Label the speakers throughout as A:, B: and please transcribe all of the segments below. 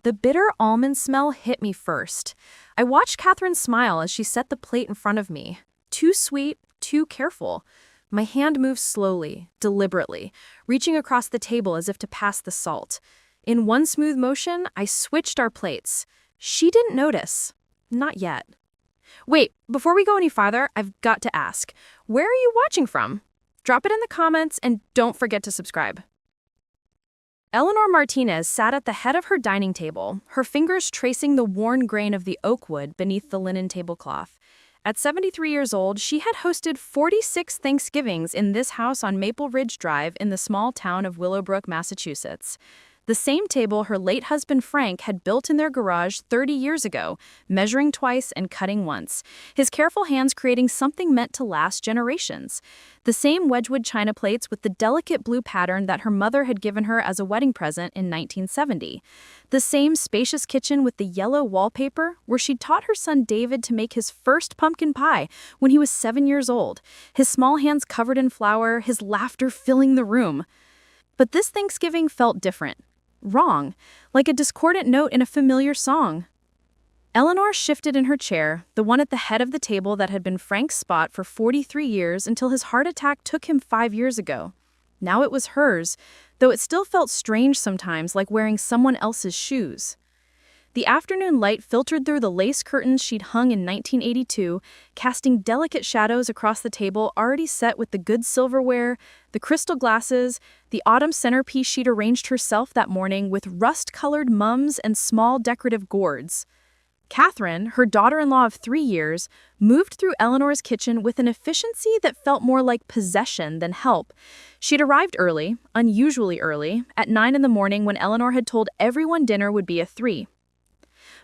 A: the bitter almond smell hit me first. I watched Catherine smile as she set the plate in front of me. Too sweet, too careful. My hand moved slowly, deliberately, reaching across the table as if to pass the salt. In one smooth motion, I switched our plates. She didn't notice. Not yet. Wait, before we go any farther, I've got to ask, where are you watching from? Drop it in the comments and don't forget to subscribe. Eleanor Martinez sat at the head of her dining table, her fingers tracing the worn grain of the oak wood beneath the linen tablecloth. At 73 years old, she had hosted 46 Thanksgivings in this house on Maple Ridge Drive in the small town of Willowbrook, Massachusetts. The same table her late husband Frank had built in their garage 30 years ago, measuring twice and cutting once, his careful hands creating something meant to last generations. The same Wedgwood china plates with the delicate blue pattern that her mother had given her as a wedding present in 1970. The same spacious kitchen with the yellow wallpaper where she'd taught her son David to make his first pumpkin pie when he was 7 years old, his small hands covered in flour, his laughter filling the room. But this Thanksgiving felt different. Wrong, like a discordant note in a familiar song. Eleanor shifted in her chair, the one at the head of the table that had been Frank's spot for 43 years until his heart attack took him 5 years ago. Now it was hers, though it still felt strange sometimes, like wearing someone else's shoes. The afternoon light filtered through the lace curtains she'd hung in 1982, casting delicate shadows across the table already set with the good silverware, the crystal glasses, the autumn centerpiece she'd arranged herself that morning with rust-colored mums and small decorative gourds. Catherine, her daughter-in-law of 3 years, moved through Eleanor's kitchen with an efficiency that felt more like possession than help. She'd arrived early, unusually early, at 9 in the morning when Eleanor had told everyone dinner would be at 3.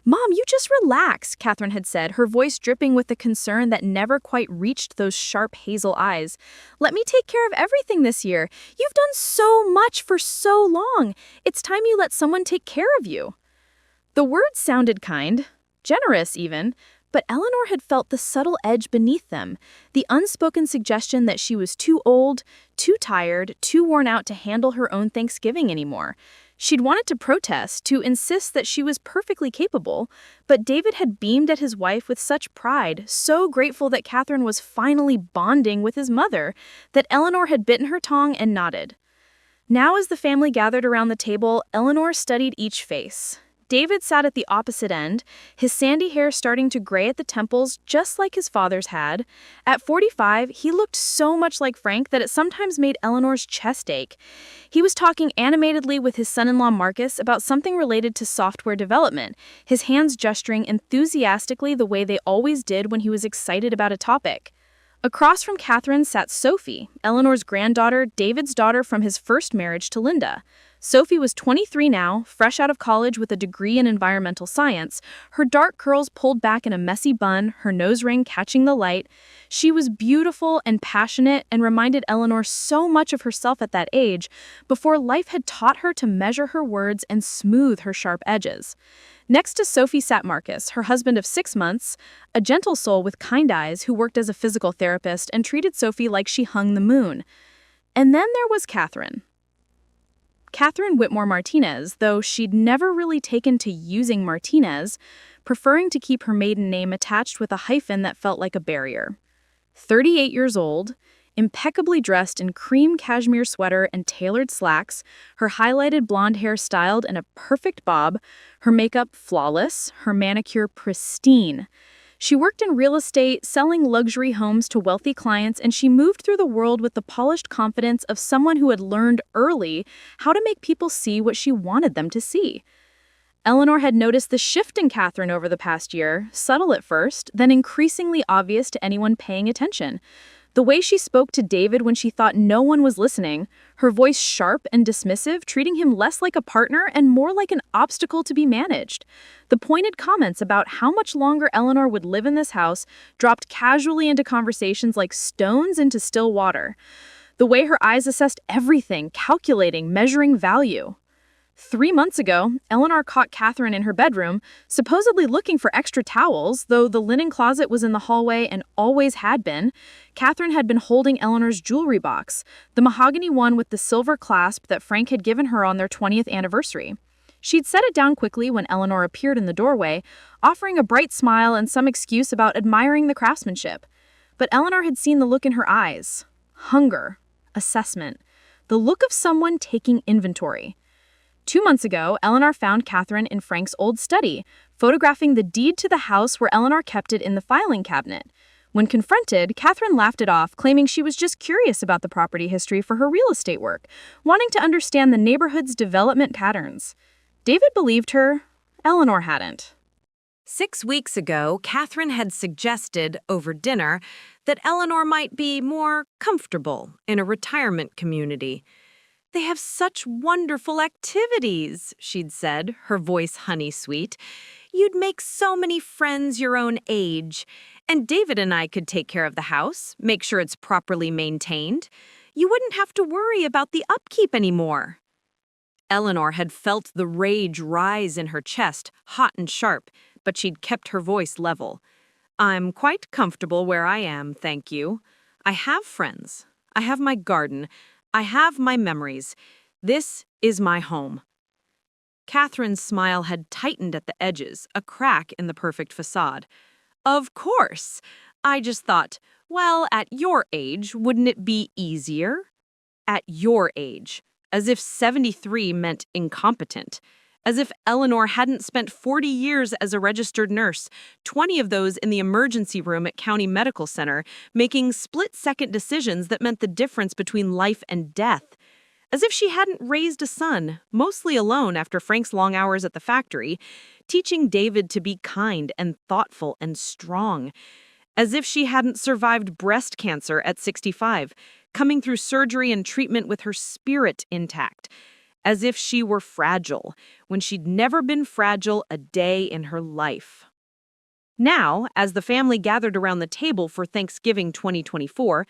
A: "Mom, you just relax," Catherine had said, her voice dripping with the concern that never quite reached those sharp hazel eyes. "Let me take care of everything this year. You've done so much for so long. It's time you let someone take care of you." The words sounded kind, generous even, but Eleanor had felt the subtle edge beneath them, the unspoken suggestion that she was too old, too tired, too worn out to handle her own Thanksgiving anymore. She'd wanted to protest, to insist that she was perfectly capable, but David had beamed at his wife with such pride, so grateful that Catherine was finally bonding with his mother, that Eleanor had bitten her tongue and nodded. Now as the family gathered around the table, Eleanor studied each face. David sat at the opposite end, his sandy hair starting to gray at the temples just like his father's had. At 45, he looked so much like Frank that it sometimes made Eleanor's chest ache. He was talking animatedly with his son-in-law Marcus about something related to software development, his hands gesturing enthusiastically the way they always did when he was excited about a topic. Across from Catherine sat Sophie, Eleanor's granddaughter, David's daughter from his first marriage to Linda. Sophie was 23 now, fresh out of college with a degree in environmental science, her dark curls pulled back in a messy bun, her nose ring catching the light. She was beautiful and passionate and reminded Eleanor so much of herself at that age, before life had taught her to measure her words and smooth her sharp edges. Next to Sophie sat Marcus, her husband of 6 months, a gentle soul with kind eyes who worked as a physical therapist and treated Sophie like she hung the moon. And then there was Catherine. Catherine Whitmore Martinez, though she'd never really taken to using Martinez, preferring to keep her maiden name attached with a hyphen that felt like a barrier. 38 years old, impeccably dressed in cream cashmere sweater and tailored slacks, her highlighted blonde hair styled in a perfect bob, her makeup flawless, her manicure pristine. She worked in real estate, selling luxury homes to wealthy clients, and she moved through the world with the polished confidence of someone who had learned early how to make people see what she wanted them to see. Eleanor had noticed the shift in Catherine over the past year, subtle at first, then increasingly obvious to anyone paying attention. The way she spoke to David when she thought no one was listening, her voice sharp and dismissive, treating him less like a partner and more like an obstacle to be managed. The pointed comments about how much longer Eleanor would live in this house dropped casually into conversations like stones into still water. The way her eyes assessed everything, calculating, measuring value. 3 months ago, Eleanor caught Catherine in her bedroom, supposedly looking for extra towels, though the linen closet was in the hallway and always had been. Catherine had been holding Eleanor's jewelry box, the mahogany one with the silver clasp that Frank had given her on their 20th anniversary. She'd set it down quickly when Eleanor appeared in the doorway, offering a bright smile and some excuse about admiring the craftsmanship. But Eleanor had seen the look in her eyes. Hunger. Assessment. The look of someone taking inventory. 2 months ago, Eleanor found Catherine in Frank's old study, photographing the deed to the house where Eleanor kept it in the filing cabinet. When confronted, Catherine laughed it off, claiming she was just curious about the property history for her real estate work, wanting to understand the neighborhood's development patterns. David believed her. Eleanor hadn't.
B: 6 weeks ago, Catherine had suggested, over dinner, that Eleanor might be more comfortable in a retirement community. "They have such wonderful activities," she'd said, her voice honey-sweet. "You'd make so many friends your own age. And David and I could take care of the house, make sure it's properly maintained. You wouldn't have to worry about the upkeep anymore." Eleanor had felt the rage rise in her chest, hot and sharp, but she'd kept her voice level. "I'm quite comfortable where I am, thank you. I have friends. I have my garden. I have my memories. This is my home." Catherine's smile had tightened at the edges, a crack in the perfect facade. "Of course. I just thought, well, at your age, wouldn't it be easier?" At your age. As if 73 meant incompetent. As if Eleanor hadn't spent 40 years as a registered nurse, 20 of those in the emergency room at County Medical Center, making split-second decisions that meant the difference between life and death. As if she hadn't raised a son, mostly alone after Frank's long hours at the factory, teaching David to be kind and thoughtful and strong. As if she hadn't survived breast cancer at 65, coming through surgery and treatment with her spirit intact. As if she were fragile, when she'd never been fragile a day in her life. Now, as the family gathered around the table for Thanksgiving 2024,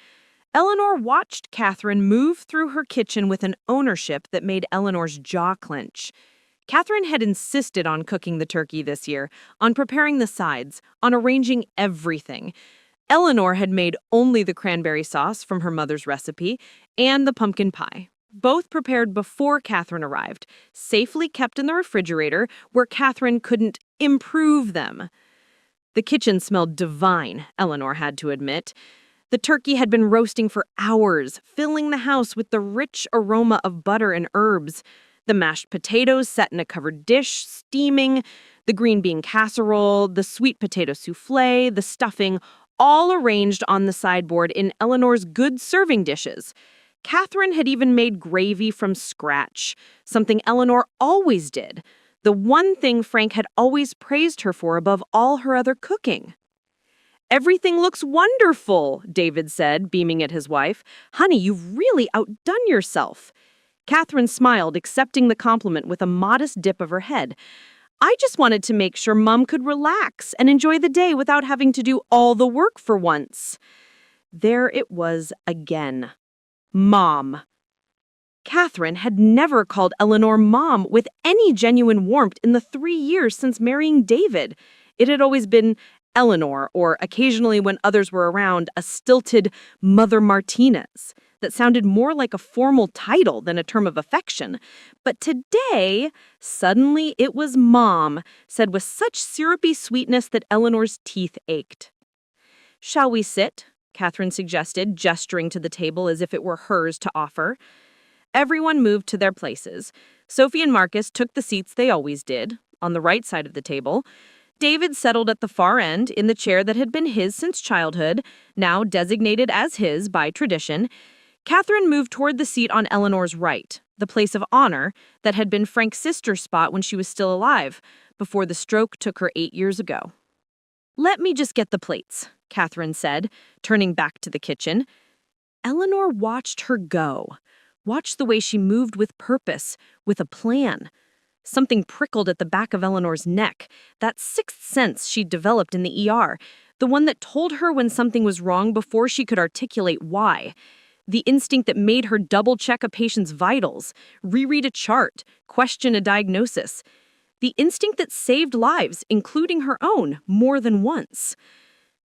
B: Eleanor watched Catherine move through her kitchen with an ownership that made Eleanor's jaw clench. Catherine had insisted on cooking the turkey this year, on preparing the sides, on arranging everything. Eleanor had made only the cranberry sauce from her mother's recipe and the pumpkin pie, both prepared before Catherine arrived, safely kept in the refrigerator where Catherine couldn't improve them. The kitchen smelled divine, Eleanor had to admit. The turkey had been roasting for hours, filling the house with the rich aroma of butter and herbs. The mashed potatoes set in a covered dish, steaming, the green bean casserole, the sweet potato souffle, the stuffing, all arranged on the sideboard in Eleanor's good serving dishes. Catherine had even made gravy from scratch, something Eleanor always did, the one thing Frank had always praised her for above all her other cooking. "Everything looks wonderful," David said, beaming at his wife. "Honey, you've really outdone yourself." Catherine smiled, accepting the compliment with a modest dip of her head. "I just wanted to make sure Mom could relax and enjoy the day without having to do all the work for once." There it was again. Mom. Catherine had never called Eleanor Mom with any genuine warmth in the 3 years since marrying David. It had always been Eleanor, or occasionally when others were around, a stilted Mother Martinez that sounded more like a formal title than a term of affection. But today, suddenly it was Mom, said with such syrupy sweetness that Eleanor's teeth ached. "Shall we sit?" Catherine suggested, gesturing to the table as if it were hers to offer. Everyone moved to their places. Sophie and Marcus took the seats they always did, on the right side of the table. David settled at the far end in the chair that had been his since childhood, now designated as his by tradition. Catherine moved toward the seat on Eleanor's right, the place of honor that had been Frank's sister's spot when she was still alive, before the stroke took her 8 years ago. "Let me just get the plates," Catherine said, turning back to the kitchen. Eleanor watched her go, watched the way she moved with purpose, with a plan. Something prickled at the back of Eleanor's neck, that sixth sense she'd developed in the ER, the one that told her when something was wrong before she could articulate why. The instinct that made her double-check a patient's vitals, reread a chart, question a diagnosis. The instinct that saved lives, including her own, more than once.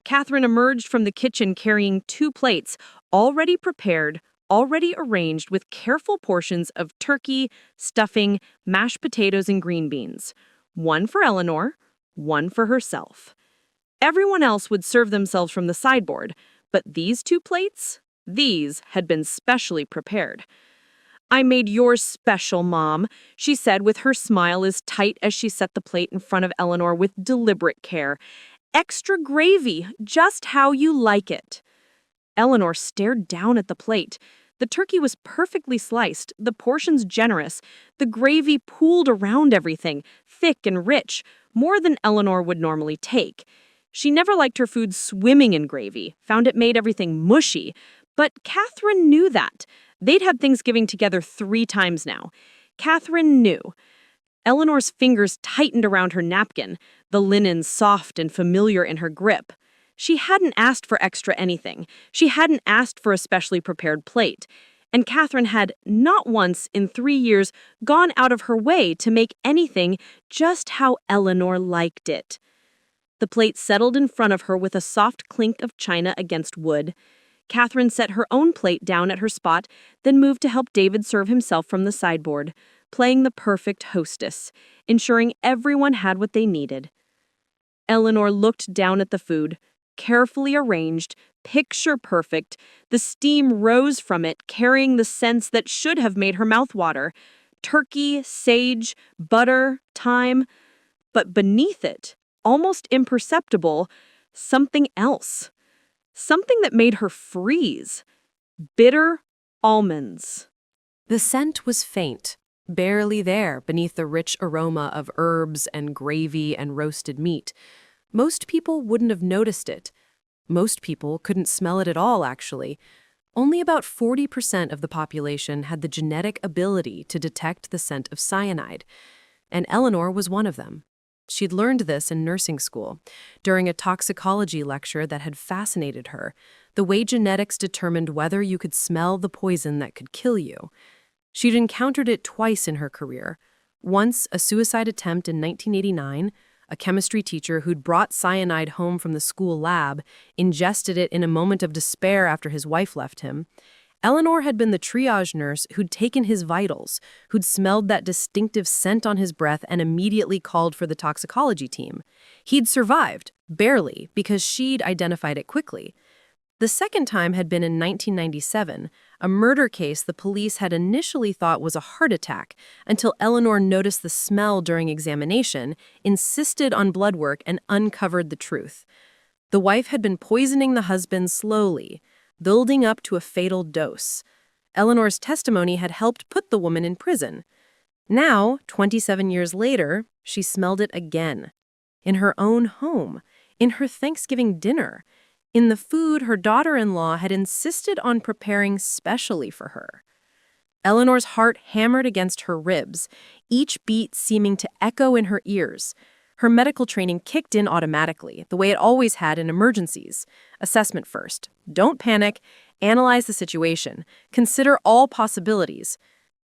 B: Catherine emerged from the kitchen carrying 2 plates, already prepared, already arranged with careful portions of turkey, stuffing, mashed potatoes, and green beans. One for Eleanor, one for herself. Everyone else would serve themselves from the sideboard, but these 2 plates? These had been specially prepared. "I made yours special, Mom," she said with her smile as tight as she set the plate in front of Eleanor with deliberate care. "Extra gravy, just how you like it." Eleanor stared down at the plate. The turkey was perfectly sliced, the portions generous, the gravy pooled around everything, thick and rich, more than Eleanor would normally take. She never liked her food swimming in gravy, found it made everything mushy. But Catherine knew that. They'd had Thanksgiving together 3 times now. Catherine knew. Eleanor's fingers tightened around her napkin, the linen soft and familiar in her grip. She hadn't asked for extra anything. She hadn't asked for a specially prepared plate. And Catherine had, not once in 3 years, gone out of her way to make anything just how Eleanor liked it. The plate settled in front of her with a soft clink of china against wood. Catherine set her own plate down at her spot, then moved to help David serve himself from the sideboard, playing the perfect hostess, ensuring everyone had what they needed. Eleanor looked down at the food, carefully arranged, picture perfect. The steam rose from it, carrying the scents that should have made her mouth water. Turkey, sage, butter, thyme. But beneath it, almost imperceptible, something else. Something that made her freeze. Bitter almonds.
C: The scent was faint, barely there beneath the rich aroma of herbs and gravy and roasted meat. Most people wouldn't have noticed it. Most people couldn't smell it at all, actually. Only about 40% of the population had the genetic ability to detect the scent of cyanide, and Eleanor was one of them. She'd learned this in nursing school, during a toxicology lecture that had fascinated her, the way genetics determined whether you could smell the poison that could kill you. She'd encountered it twice in her career. Once, a suicide attempt in 1989, a chemistry teacher who'd brought cyanide home from the school lab, ingested it in a moment of despair after his wife left him. Eleanor had been the triage nurse who'd taken his vitals, who'd smelled that distinctive scent on his breath and immediately called for the toxicology team. He'd survived, barely, because she'd identified it quickly. The second time had been in 1997, a murder case the police had initially thought was a heart attack, until Eleanor noticed the smell during examination, insisted on blood work, and uncovered the truth. The wife had been poisoning the husband slowly, building up to a fatal dose. Eleanor's testimony had helped put the woman in prison. Now, 27 years later, she smelled it again. In her own home, in her Thanksgiving dinner, in the food her daughter-in-law had insisted on preparing specially for her. Eleanor's heart hammered against her ribs, each beat seeming to echo in her ears. Her medical training kicked in automatically, the way it always had in emergencies. Assessment first. Don't panic. Analyze the situation. Consider all possibilities.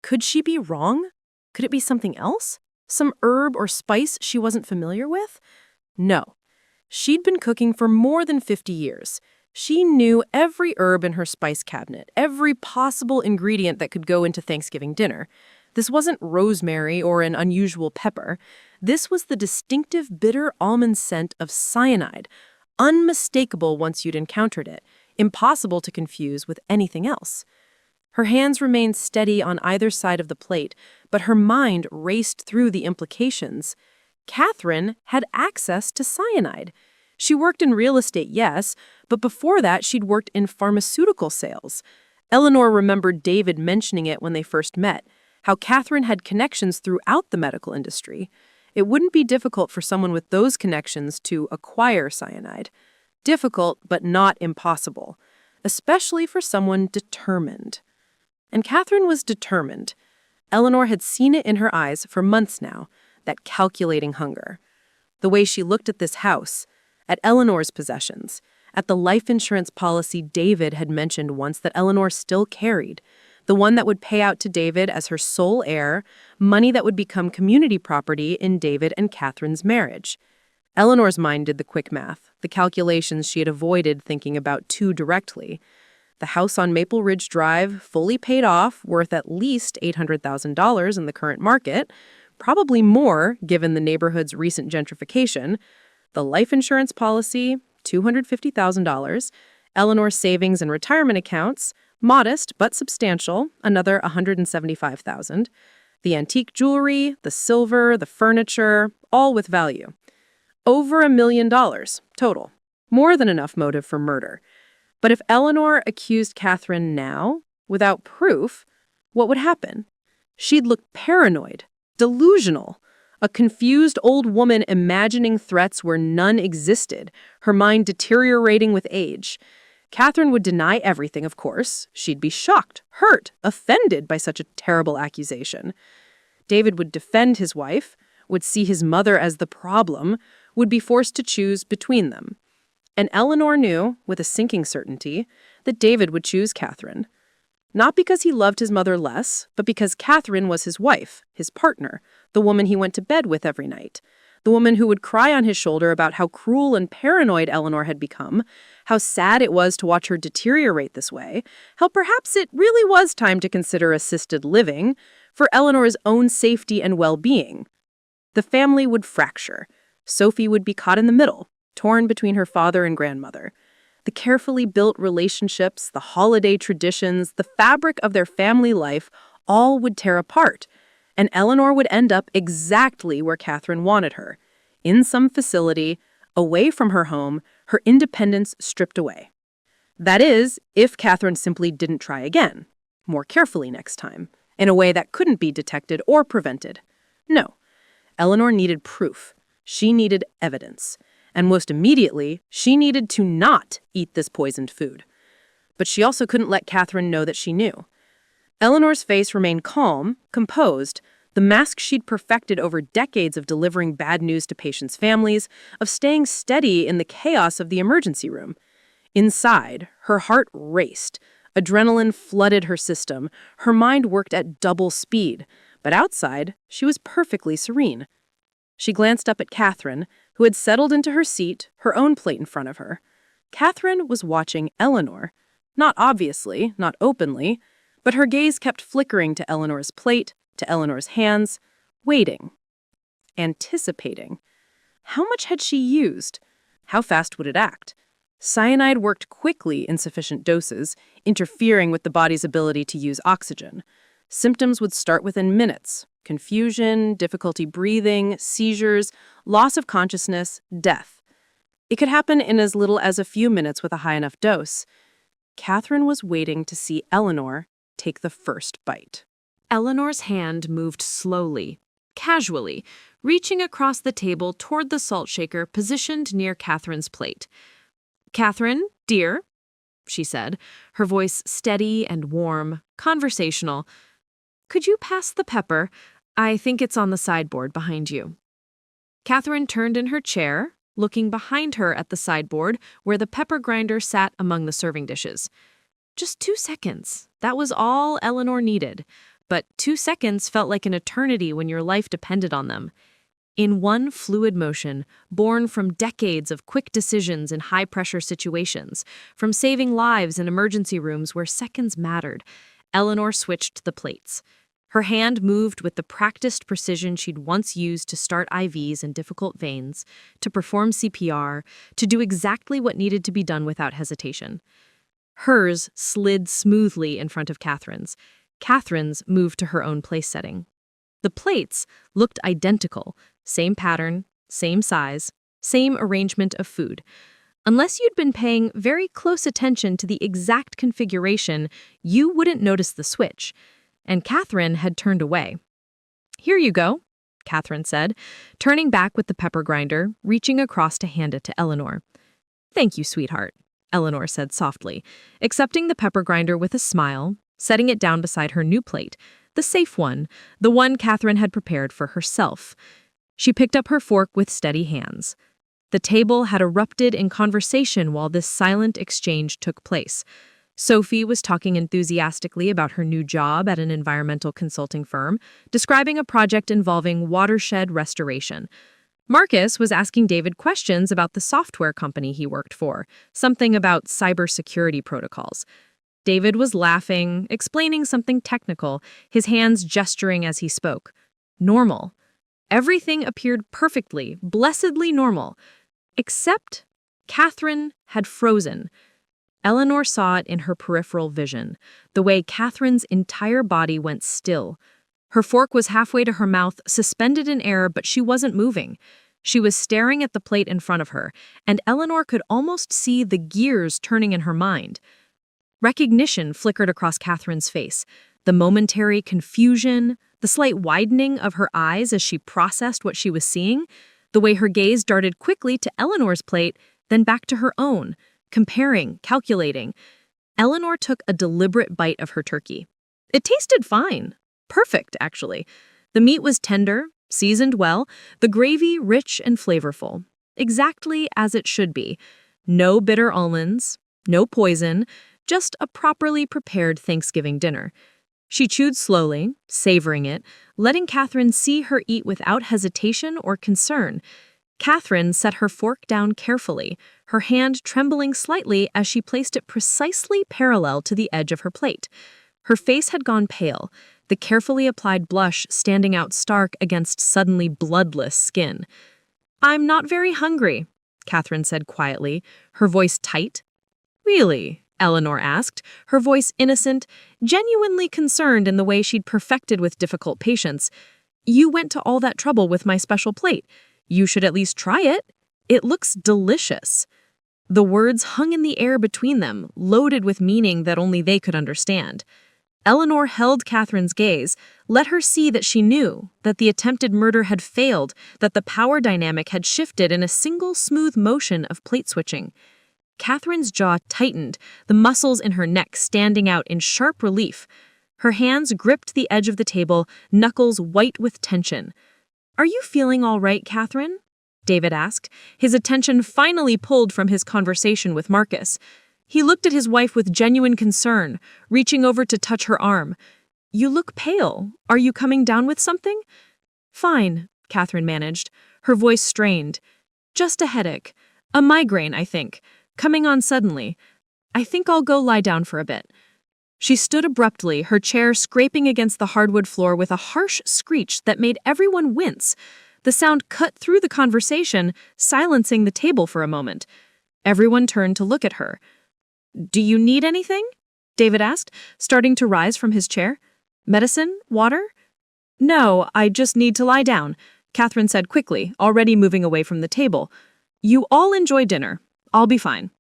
C: Could she be wrong? Could it be something else? Some herb or spice she wasn't familiar with? No. She'd been cooking for more than 50 years. She knew every herb in her spice cabinet, every possible ingredient that could go into Thanksgiving dinner. This wasn't rosemary or an unusual pepper. This was the distinctive bitter almond scent of cyanide, unmistakable once you'd encountered it, impossible to confuse with anything else. Her hands remained steady on either side of the plate, but her mind raced through the implications. Catherine had access to cyanide. She worked in real estate, yes, but before that she'd worked in pharmaceutical sales. Eleanor remembered David mentioning it when they first met, how Catherine had connections throughout the medical industry. It wouldn't be difficult for someone with those connections to acquire cyanide. Difficult, but not impossible, especially for someone determined. And Catherine was determined. Eleanor had seen it in her eyes for months now, that calculating hunger. The way she looked at this house, at Eleanor's possessions, at the life insurance policy David had mentioned once that Eleanor still carried, the one that would pay out to David as her sole heir, money that would become community property in David and Catherine's marriage. Eleanor's mind did the quick math, the calculations she had avoided thinking about too directly. The house on Maple Ridge Drive, fully paid off, worth at least $800,000 in the current market, probably more given the neighborhood's recent gentrification. The life insurance policy, $250,000. Eleanor's savings and retirement accounts, modest but substantial, another $175,000. The antique jewelry, the silver, the furniture, all with value. Over $1 million total. More than enough motive for murder. But if Eleanor accused Catherine now, without proof, what would happen? She'd look paranoid, delusional, a confused old woman imagining threats where none existed, her mind deteriorating with age. Catherine would deny everything, of course. She'd be shocked, hurt, offended by such a terrible accusation. David would defend his wife, would see his mother as the problem, would be forced to choose between them. And Eleanor knew, with a sinking certainty, that David would choose Catherine. Not because he loved his mother less, but because Catherine was his wife, his partner, the woman he went to bed with every night, the woman who would cry on his shoulder about how cruel and paranoid Eleanor had become, how sad it was to watch her deteriorate this way, how perhaps it really was time to consider assisted living for Eleanor's own safety and well-being. The family would fracture. Sophie would be caught in the middle, torn between her father and grandmother. The carefully built relationships, the holiday traditions, the fabric of their family life all would tear apart, and Eleanor would end up exactly where Catherine wanted her, in some facility, away from her home, her independence stripped away. That is, if Catherine simply didn't try again, more carefully next time, in a way that couldn't be detected or prevented. No, Eleanor needed proof. She needed evidence. And most immediately, she needed to not eat this poisoned food. But she also couldn't let Catherine know that she knew. Eleanor's face remained calm, composed, the mask she'd perfected over decades of delivering bad news to patients' families, of staying steady in the chaos of the emergency room. Inside, her heart raced. Adrenaline flooded her system. Her mind worked at double speed. But outside, she was perfectly serene. She glanced up at Catherine, who had settled into her seat, her own plate in front of her. Catherine was watching Eleanor. Not obviously, not openly, but her gaze kept flickering to Eleanor's plate, to Eleanor's hands, waiting, anticipating. How much had she used? How fast would it act? Cyanide worked quickly in sufficient doses, interfering with the body's ability to use oxygen. Symptoms would start within minutes. Confusion, difficulty breathing, seizures, loss of consciousness, death. It could happen in as little as a few minutes with a high enough dose. Catherine was waiting to see Eleanor take the first bite.
B: Eleanor's hand moved slowly, casually, reaching across the table toward the salt shaker positioned near Catherine's plate. "Catherine, dear," she said, her voice steady and warm, conversational. "Could you pass the pepper? I think it's on the sideboard behind you." Catherine turned in her chair, looking behind her at the sideboard where the pepper grinder sat among the serving dishes. Just 2 seconds. That was all Eleanor needed. But 2 seconds felt like an eternity when your life depended on them. In one fluid motion, born from decades of quick decisions in high-pressure situations, from saving lives in emergency rooms where seconds mattered, Eleanor switched the plates. Her hand moved with the practiced precision she'd once used to start IVs in difficult veins, to perform CPR, to do exactly what needed to be done without hesitation. Hers slid smoothly in front of Catherine's. Catherine's moved to her own place setting. The plates looked identical, same pattern, same size, same arrangement of food. Unless you'd been paying very close attention to the exact configuration, you wouldn't notice the switch. And Catherine had turned away. "Here you go," Catherine said, turning back with the pepper grinder, reaching across to hand it to Eleanor. "Thank you, sweetheart," Eleanor said softly, accepting the pepper grinder with a smile, setting it down beside her new plate, the safe one, the one Catherine had prepared for herself. She picked up her fork with steady hands. The table had erupted in conversation while this silent exchange took place. Sophie was talking enthusiastically about her new job at an environmental consulting firm, describing a project involving watershed restoration. Marcus was asking David questions about the software company he worked for, something about cybersecurity protocols.
A: David was laughing, explaining something technical, his hands gesturing as he spoke. Normal. Everything appeared perfectly, blessedly normal. Except Catherine had frozen. Eleanor saw it in her peripheral vision, the way Catherine's entire body went still. Her fork was halfway to her mouth, suspended in air, but she wasn't moving. She was staring at the plate in front of her, and Eleanor could almost see the gears turning in her mind. Recognition flickered across Catherine's face, the momentary confusion, the slight widening of her eyes as she processed what she was seeing, the way her gaze darted quickly to Eleanor's plate, then back to her own, comparing, calculating. Eleanor took a deliberate bite of her turkey. It tasted fine. Perfect, actually. The meat was tender, seasoned well, the gravy rich and flavorful. Exactly as it should be. No bitter almonds, no poison, just a properly prepared Thanksgiving dinner. She chewed slowly, savoring it, letting Catherine see her eat without hesitation or concern. Catherine set her fork down carefully, her hand trembling slightly as she placed it precisely parallel to the edge of her plate. Her face had gone pale, the carefully applied blush standing out stark against suddenly bloodless skin. "I'm not very hungry," Catherine said quietly, her voice tight. "Really?" Eleanor asked, her voice innocent, genuinely concerned in the way she'd perfected with difficult patience. "You went to all that trouble with my special plate. You should at least try it. It looks delicious." The words hung in the air between them, loaded with meaning that only they could understand. Eleanor held Catherine's gaze, let her see that she knew, that the attempted murder had failed, that the power dynamic had shifted in a single smooth motion of plate switching. Catherine's jaw tightened, the muscles in her neck standing out in sharp relief. Her hands gripped the edge of the table, knuckles white with tension. "Are you feeling all right, Catherine?" David asked, his attention finally pulled from his conversation with Marcus. He looked at his wife with genuine concern, reaching over to touch her arm. "You look pale. Are you coming down with something?" "Fine," Catherine managed, her voice strained. "Just a headache. A migraine, I think. Coming on suddenly. I think I'll go lie down for a bit." She stood abruptly, her chair scraping against the hardwood floor with a harsh screech that made everyone wince. The sound cut through the conversation, silencing the table for a moment. Everyone turned to look at her. "Do you need anything?" David asked, starting to rise from his chair. "Medicine? Water?" "No, I just need to lie down," Catherine said quickly, already moving away from the table. "You all enjoy dinner. I'll be fine."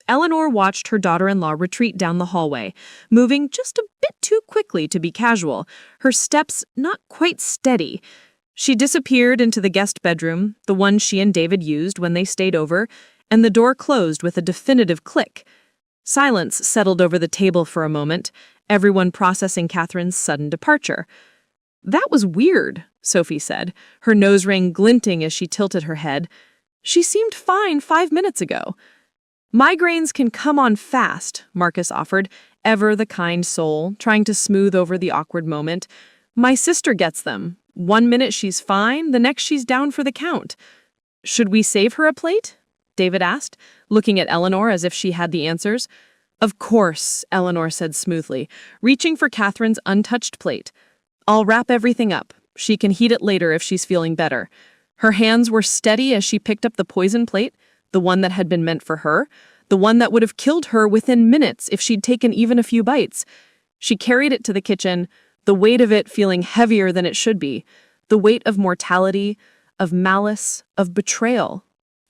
A: Eleanor watched her daughter-in-law retreat down the hallway, moving just a bit too quickly to be casual, her steps not quite steady. She disappeared into the guest bedroom, the one she and David used when they stayed over, and the door closed with a definitive click. Silence settled over the table for a moment, everyone processing Catherine's sudden departure. "That was weird," Sophie said, her nose ring glinting as she tilted her head. "She seemed fine 5 minutes ago." "Migraines can come on fast," Marcus offered, ever the kind soul, trying to smooth over the awkward moment. "My sister gets them. 1 minute she's fine, the next she's down for the count." "Should we save her a plate?" David asked, looking at Eleanor as if she had the answers. "Of course," Eleanor said smoothly, reaching for Catherine's untouched plate. "I'll wrap everything up. She can heat it later if she's feeling better." Her hands were steady as she picked up the poison plate, the one that had been meant for her, the one that would have killed her within minutes if she'd taken even a few bites. She carried it to the kitchen, the weight of it feeling heavier than it should be, the weight of mortality, of malice, of betrayal.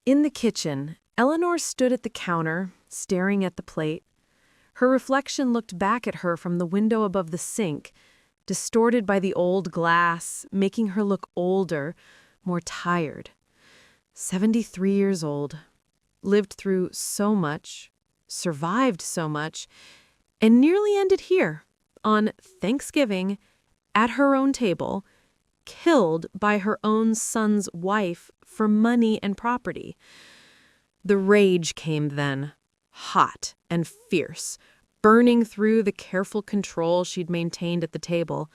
A: In the kitchen, Eleanor stood at the counter, staring at the plate. Her reflection looked back at her from the window above the sink, distorted by the old glass, making her look older, more tired. 73 years old, lived through so much, survived so much, and nearly ended here, on Thanksgiving, at her own table, killed by her own son's wife for money and property. The rage came then, hot and fierce, burning through the careful control she'd maintained at the table.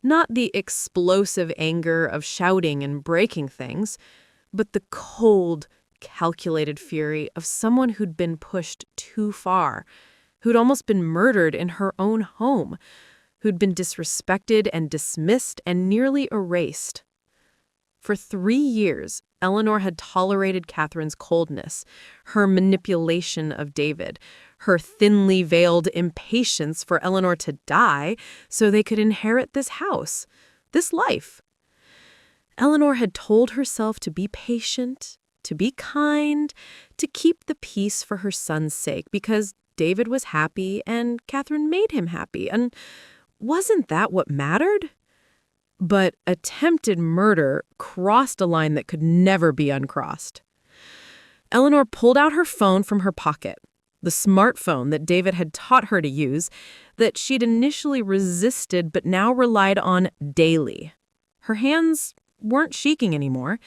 A: Not the explosive anger of shouting and breaking things, but the cold, calculated fury of someone who'd been pushed too far,
C: who'd almost been murdered in her own home, who'd been disrespected and dismissed and nearly erased. For 3 years, Eleanor had tolerated Catherine's coldness, her manipulation of David, her thinly veiled impatience for Eleanor to die so they could inherit this house, this life. Eleanor had told herself to be patient, to be kind, to keep the peace for her son's sake, because David was happy and Catherine made him happy. And wasn't that what mattered? But attempted murder crossed a line that could never be uncrossed. Eleanor pulled out her phone from her pocket, the smartphone that David had taught her to use, that she'd initially resisted but now relied on daily. Her hands weren't shaking anymore.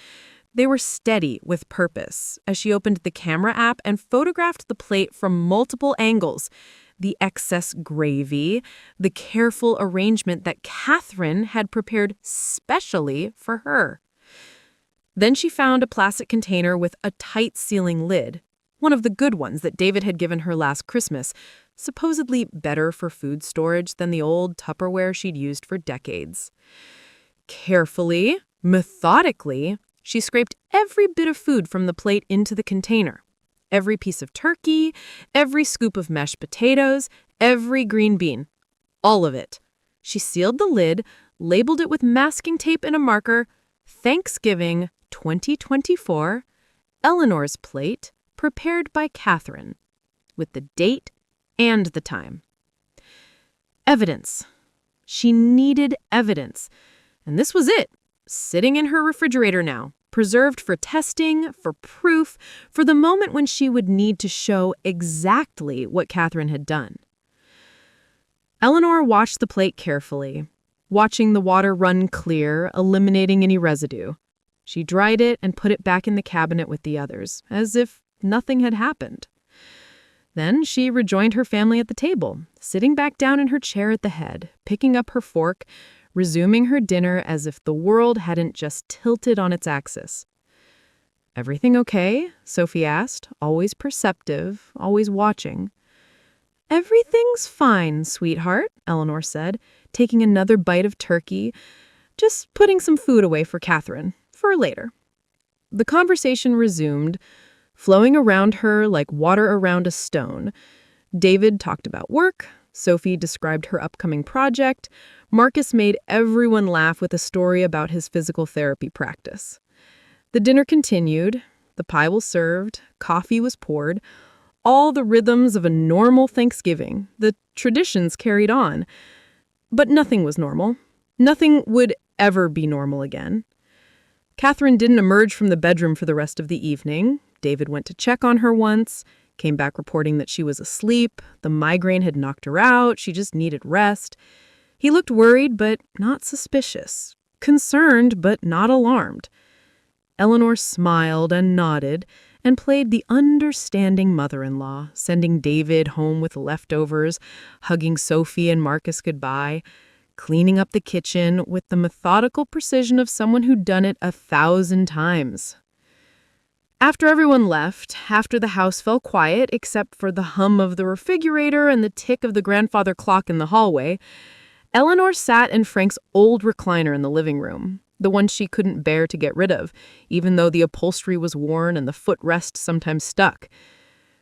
C: They were steady with purpose as she opened the camera app and photographed the plate from multiple angles. The excess gravy, the careful arrangement that Catherine had prepared specially for her. Then she found a plastic container with a tight-sealing lid, one of the good ones that David had given her last Christmas, supposedly better for food storage than the old Tupperware she'd used for decades. Carefully, methodically, she scraped every bit of food from the plate into the container. Every piece of turkey, every scoop of mashed potatoes, every green bean. All of it. She sealed the lid, labeled it with masking tape and a marker, Thanksgiving 2024, Eleanor's plate, prepared by Catherine, with the date and the time. Evidence. She needed evidence. And this was it, sitting in her refrigerator now, preserved for testing, for proof, for the moment when she would need to show exactly what Catherine had done. Eleanor watched the plate carefully, watching the water run clear, eliminating any residue. She dried it and put it back in the cabinet with the others, as if nothing had happened. Then she rejoined her family at the table, sitting back down in her chair at the head, picking up her fork, resuming her dinner as if the world hadn't just tilted on its axis. "Everything okay?" Sophie asked, always perceptive, always watching. "Everything's fine, sweetheart," Eleanor said, taking another bite of turkey, just putting some food away for Catherine, for later. The conversation resumed, flowing around her like water around a stone. David talked about work. Sophie described her upcoming project. Marcus made everyone laugh with a story about his physical therapy practice. The dinner continued. The pie was served. Coffee was poured. All the rhythms of a normal Thanksgiving. The traditions carried on. But nothing was normal. Nothing would ever be normal again. Catherine didn't emerge from the bedroom for the rest of the evening. David went to check on her once, came back reporting that she was asleep. The migraine had knocked her out. She just needed rest. He looked worried, but not suspicious. Concerned, but not alarmed. Eleanor smiled and nodded and played the understanding mother-in-law, sending David home with leftovers, hugging Sophie and Marcus goodbye, cleaning up the kitchen with the methodical precision of someone who'd done it 1,000 times. After everyone left, after the house fell quiet except for the hum of the refrigerator and the tick of the grandfather clock in the hallway, Eleanor sat in Frank's old recliner in the living room, the one she couldn't bear to get rid of, even though the upholstery was worn and the footrest sometimes stuck.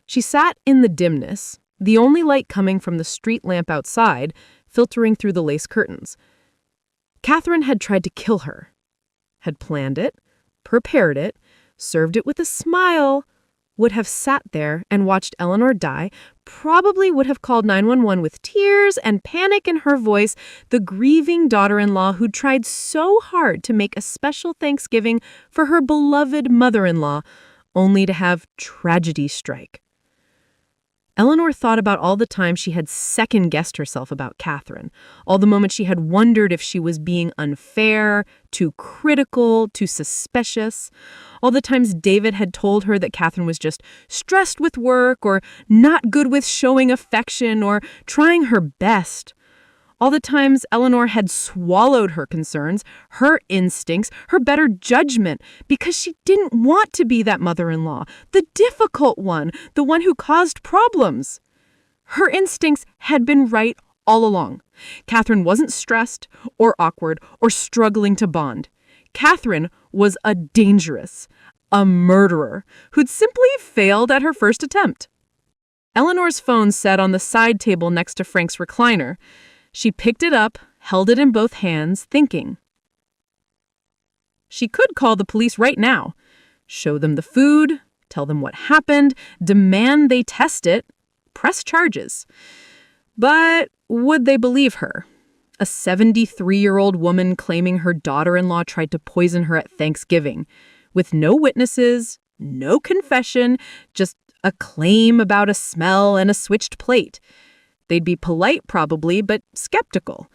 C: She sat in the dimness, the only light coming from the street lamp outside, filtering through the lace curtains. Catherine had tried to kill her, had planned it, prepared it, served it with a smile, would have sat there and watched Eleanor die, probably would have called 911 with tears and panic in her voice, the grieving daughter-in-law who tried so hard to make a special Thanksgiving for her beloved mother-in-law, only to have tragedy strike. Eleanor thought about all the times she had second-guessed herself about Catherine, all the moments she had wondered if she was being unfair, too critical, too suspicious, all the times David had told her that Catherine was just stressed with work or not good with showing affection or trying her best. All the times Eleanor had swallowed her concerns, her instincts, her better judgment, because she didn't want to be that mother-in-law, the difficult one, the one who caused problems.
D: Her instincts had been right all along. Catherine wasn't stressed or awkward or struggling to bond. Catherine was a murderer who'd simply failed at her first attempt. Eleanor's phone sat on the side table next to Frank's recliner. She picked it up, held it in both hands, thinking. She could call the police right now, show them the food, tell them what happened, demand they test it, press charges. But would they believe her? A 73-year-old woman claiming her daughter-in-law tried to poison her at Thanksgiving, with no witnesses, no confession, just a claim about a smell and a switched plate. They'd be polite probably, but skeptical.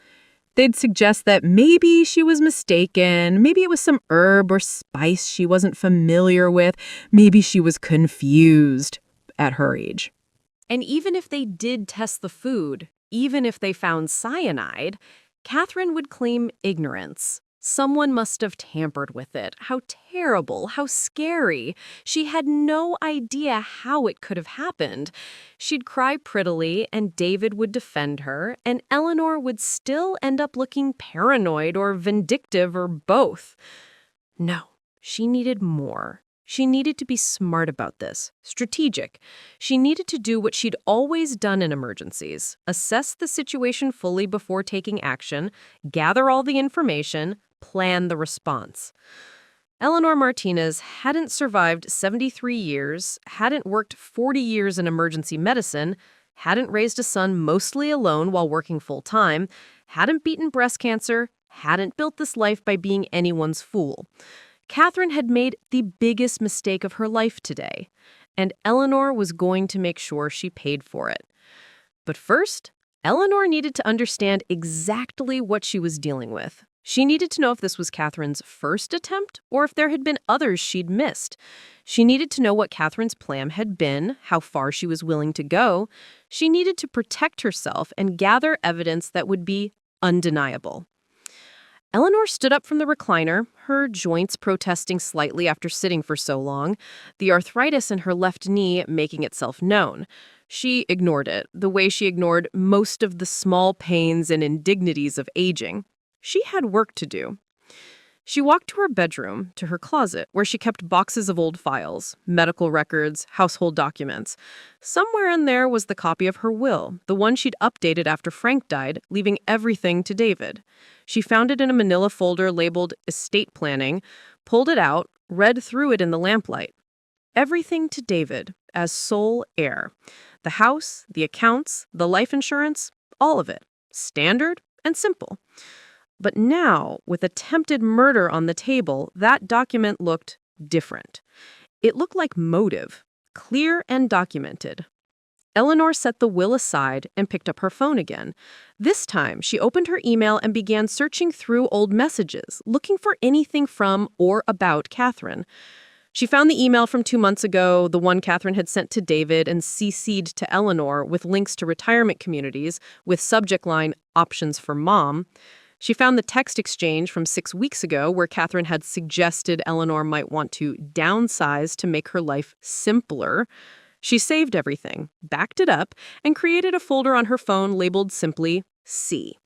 D: They'd suggest that maybe she was mistaken, maybe it was some herb or spice she wasn't familiar with, maybe she was confused at her age.
C: And even if they did test the food, even if they found cyanide, Catherine would claim ignorance. Someone must have tampered with it. How terrible, how scary. She had no idea how it could have happened. She'd cry prettily, and David would defend her, and Eleanor would still end up looking paranoid or vindictive or both. No, she needed more. She needed to be smart about this, strategic. She needed to do what she'd always done in emergencies, assess the situation fully before taking action, gather all the information, plan the response. Eleanor Martinez hadn't survived 73 years, hadn't worked 40 years in emergency medicine, hadn't raised a son mostly alone while working full-time, hadn't beaten breast cancer, hadn't built this life by being anyone's fool. Catherine had made the biggest mistake of her life today, and Eleanor was going to make sure she paid for it. But first, Eleanor needed to understand exactly what she was dealing with. She needed to know if this was Catherine's first attempt or if there had been others she'd missed. She needed to know what Catherine's plan had been, how far she was willing to go. She needed to protect herself and gather evidence that would be undeniable. Eleanor stood up from the recliner, her joints protesting slightly after sitting for so long, the arthritis in her left knee making itself known. She ignored it, the way she ignored most of the small pains and indignities of aging. She had work to do. She walked to her bedroom, to her closet, where she kept boxes of old files, medical records, household documents. Somewhere in there was the copy of her will, the one she'd updated after Frank died, leaving everything to David. She found it in a manila folder labeled Estate Planning, pulled it out, read through it in the lamplight. Everything to David, as sole heir. The house, the accounts, the life insurance, all of it. Standard and simple. But now, with attempted murder on the table, that document looked different. It looked like motive, clear and documented. Eleanor set the will aside and picked up her phone again. This time, she opened her email and began searching through old messages, looking for anything from or about Catherine. She found the email from 2 months ago, the one Catherine had sent to David and CC'd to Eleanor with links to retirement communities with subject line, Options for Mom. She found the text exchange from 6 weeks ago where Catherine had suggested Eleanor might want to downsize to make her life simpler. She saved everything, backed it up, and created a folder on her phone labeled simply C.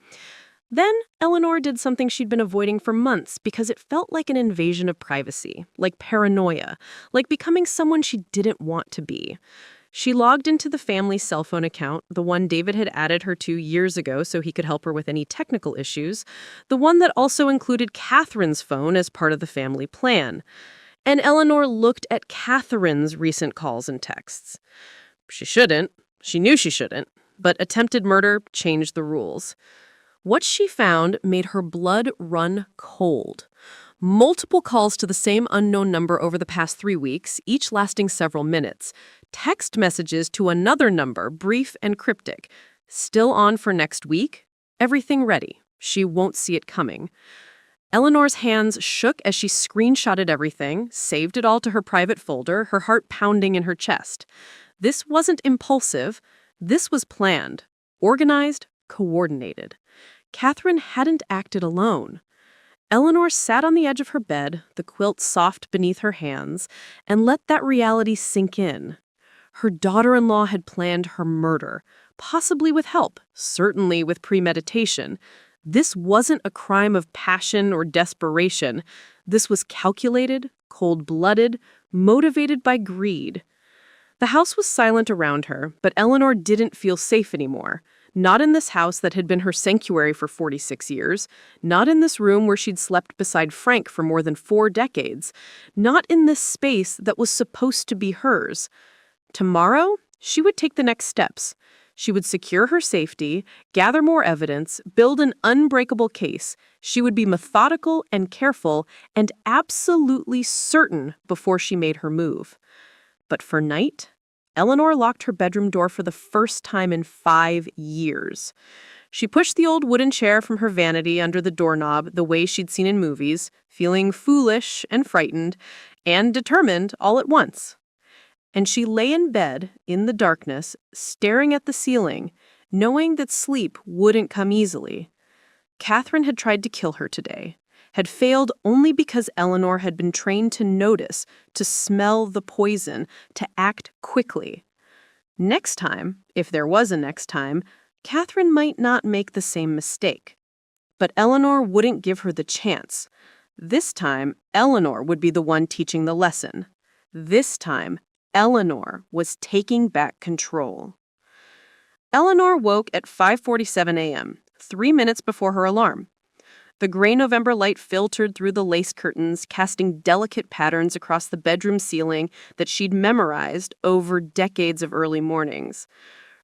C: Then Eleanor did something she'd been avoiding for months because it felt like an invasion of privacy, like paranoia, like becoming someone she didn't want to be. She logged into the family cell phone account, the one David had added her to years ago so he could help her with any technical issues, the one that also included Catherine's phone as part of the family plan. And Eleanor looked at Catherine's recent calls and texts. She shouldn't. She knew she shouldn't. But attempted murder changed the rules. What she found made her blood run cold. Multiple calls to the same unknown number over the past 3 weeks, each lasting several minutes. Text messages to another number, brief and cryptic. Still on for next week? Everything ready. She won't see it coming. Eleanor's hands shook as she screenshotted everything, saved it all to her private folder, her heart pounding in her chest. This wasn't impulsive. This was planned, organized, coordinated. Catherine hadn't acted alone. Eleanor sat on the edge of her bed, the quilt soft beneath her hands, and let that reality sink in. Her daughter-in-law had planned her murder, possibly with help, certainly with premeditation. This wasn't a crime of passion or desperation. This was calculated, cold-blooded, motivated by greed. The house was silent around her, but Eleanor didn't feel safe anymore. Not in this house that had been her sanctuary for 46 years. Not in this room where she'd slept beside Frank for more than 4 decades. Not in this space that was supposed to be hers. Tomorrow, she would take the next steps. She would secure her safety, gather more evidence, build an unbreakable case. She would be methodical and careful and absolutely certain before she made her move. But for night, Eleanor locked her bedroom door for the first time in 5 years. She pushed the old wooden chair from her vanity under the doorknob the way she'd seen in movies, feeling foolish and frightened and determined all at once. And she lay in bed, in the darkness, staring at the ceiling, knowing that sleep wouldn't come easily. Catherine had tried to kill her today, had failed only because Eleanor had been trained to notice, to smell the poison, to act quickly. Next time, if there was a next time, Catherine might not make the same mistake. But Eleanor wouldn't give her the chance. This time, Eleanor would be the one teaching the lesson. This time, Eleanor was taking back control. Eleanor woke at 5:47 a.m., 3 minutes before her alarm. The gray November light filtered through the lace curtains, casting delicate patterns across the bedroom ceiling that she'd memorized over decades of early mornings.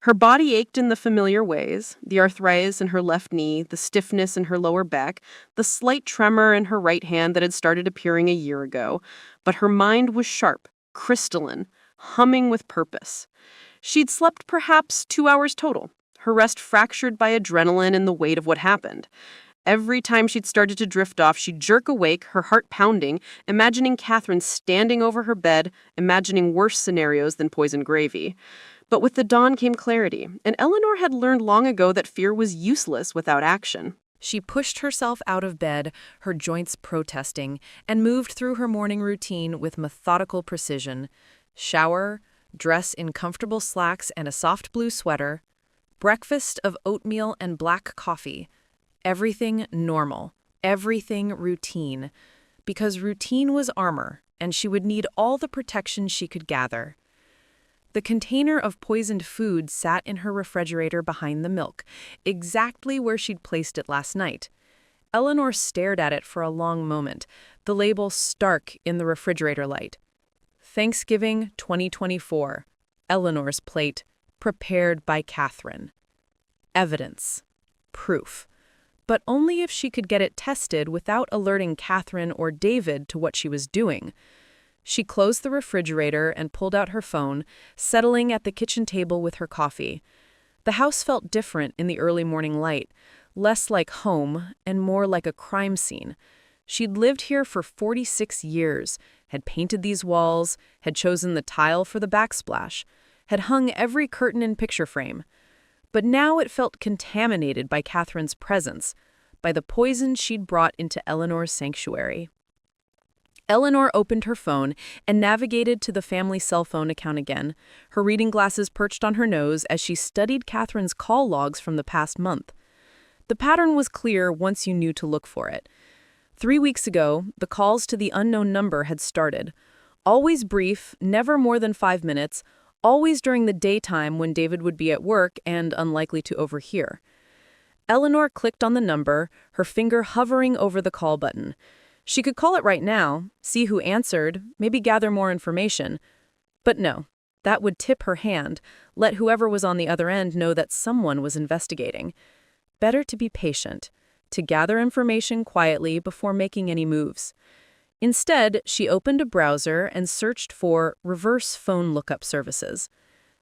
C: Her body ached in the familiar ways, the arthritis in her left knee, the stiffness in her lower back, the slight tremor in her right hand that had started appearing a year ago. But her mind was sharp, crystalline, humming with purpose. She'd slept perhaps 2 hours total, her rest fractured by adrenaline and the weight of what happened. Every time she'd started to drift off, she'd jerk awake, her heart pounding, imagining Catherine standing over her bed, imagining worse scenarios than poisoned gravy. But with the dawn came clarity, and Eleanor had learned long ago that fear was useless without action.
A: She pushed herself out of bed, her joints protesting, and moved through her morning routine with methodical precision. Shower, dress in comfortable slacks and a soft blue sweater, breakfast of oatmeal and black coffee. Everything normal, everything routine, because routine was armor, and she would need all the protection she could gather. The container of poisoned food sat in her refrigerator behind the milk, exactly where she'd placed it last night. Eleanor stared at it for a long moment, the label stark in the refrigerator light. Thanksgiving 2024, Eleanor's plate, prepared by Catherine. Evidence. Proof. But only if she could get it tested without alerting Catherine or David to what she was doing. She closed the refrigerator and pulled out her phone, settling at the kitchen table with her coffee. The house felt different in the early morning light, less like home and more like a crime scene. She'd lived here for 46 years, had painted these walls, had chosen the tile for the backsplash, had hung every curtain and picture frame. But now it felt contaminated by Catherine's presence, by the poison she'd brought into Eleanor's sanctuary. Eleanor opened her phone and navigated to the family cell phone account again, her reading glasses perched on her nose as she studied Catherine's call logs from the past month. The pattern was clear once you knew to look for it. 3 weeks ago, the calls to the unknown number had started. Always brief, never more than 5 minutes, always during the daytime when David would be at work and unlikely to overhear. Eleanor clicked on the number, her finger hovering over the call button. She could call it right now, see who answered, maybe gather more information. But no, that would tip her hand, let whoever was on the other end know that someone was investigating. Better to be patient, to gather information quietly before making any moves. Instead, she opened a browser and searched for reverse phone lookup services.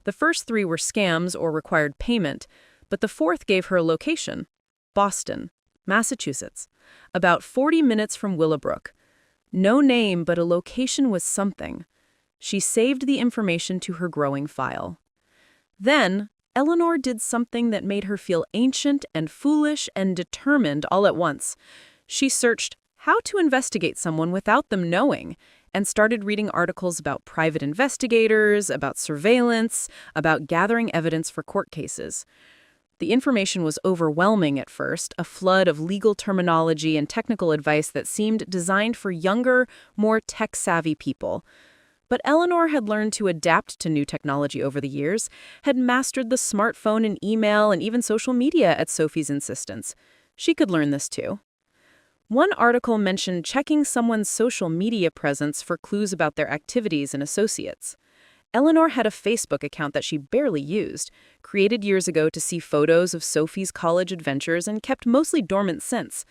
A: The first 3 were scams or required payment, but the 4th gave her a location: Boston, Massachusetts, about 40 minutes from Willowbrook. No name, but a location was something. She saved the information to her growing file. Then, Eleanor did something that made her feel ancient and foolish and determined all at once. She searched how to investigate someone without them knowing,
D: and started reading articles about private investigators, about surveillance, about gathering evidence for court cases. The information was overwhelming at first, a flood of legal terminology and technical advice that seemed designed for younger, more tech-savvy people. But Eleanor had learned to adapt to new technology over the years, had mastered the smartphone and email and even social media at Sophie's insistence. She could learn this too. One article mentioned checking someone's social media presence for clues about their activities and associates. Eleanor had a Facebook account that she barely used, created years ago to see photos of Sophie's college adventures and kept mostly dormant since.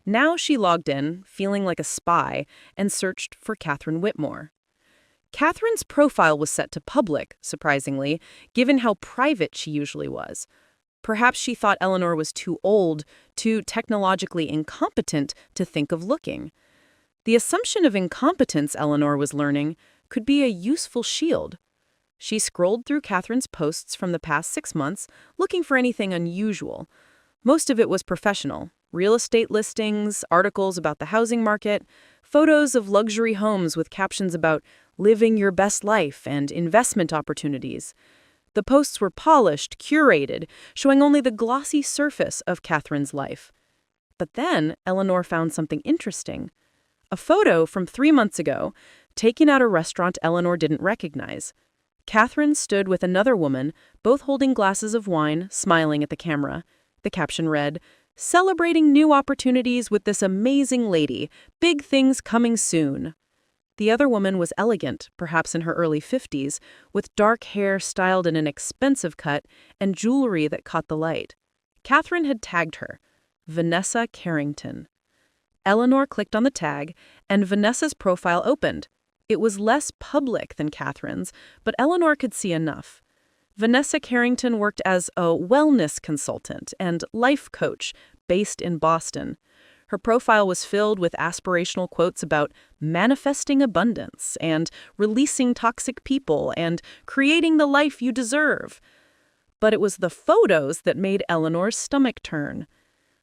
D: Now she logged in, feeling like a spy, and searched for Catherine Whitmore. Catherine's profile was set to public, surprisingly, given how private she usually was. Perhaps she thought Eleanor was too old, too technologically incompetent to think of looking. The assumption of incompetence, Eleanor was learning, could be a useful shield. She scrolled through Catherine's posts from the past 6 months, looking for anything unusual. Most of it was professional. Real estate listings, articles about the housing market, photos of luxury homes with captions about living your best life and investment opportunities. The posts were polished, curated, showing only the glossy surface of Catherine's life. But then Eleanor found something interesting. A photo from 3 months ago, taken at a restaurant Eleanor didn't recognize. Catherine stood with another woman, both holding glasses of wine, smiling at the camera. The caption read, "Celebrating new opportunities with this amazing lady. Big things coming soon." The other woman was elegant, perhaps in her early 50s, with dark hair styled in an expensive cut and jewelry that caught the light. Catherine had tagged her, Vanessa Carrington. Eleanor clicked on the tag, and Vanessa's profile opened. It was less public than Catherine's, but Eleanor could see enough. Vanessa Carrington worked as a wellness consultant and life coach based in Boston. Her profile was filled with aspirational quotes about manifesting abundance and releasing toxic people and creating the life you deserve. But it was the photos that made Eleanor's stomach turn.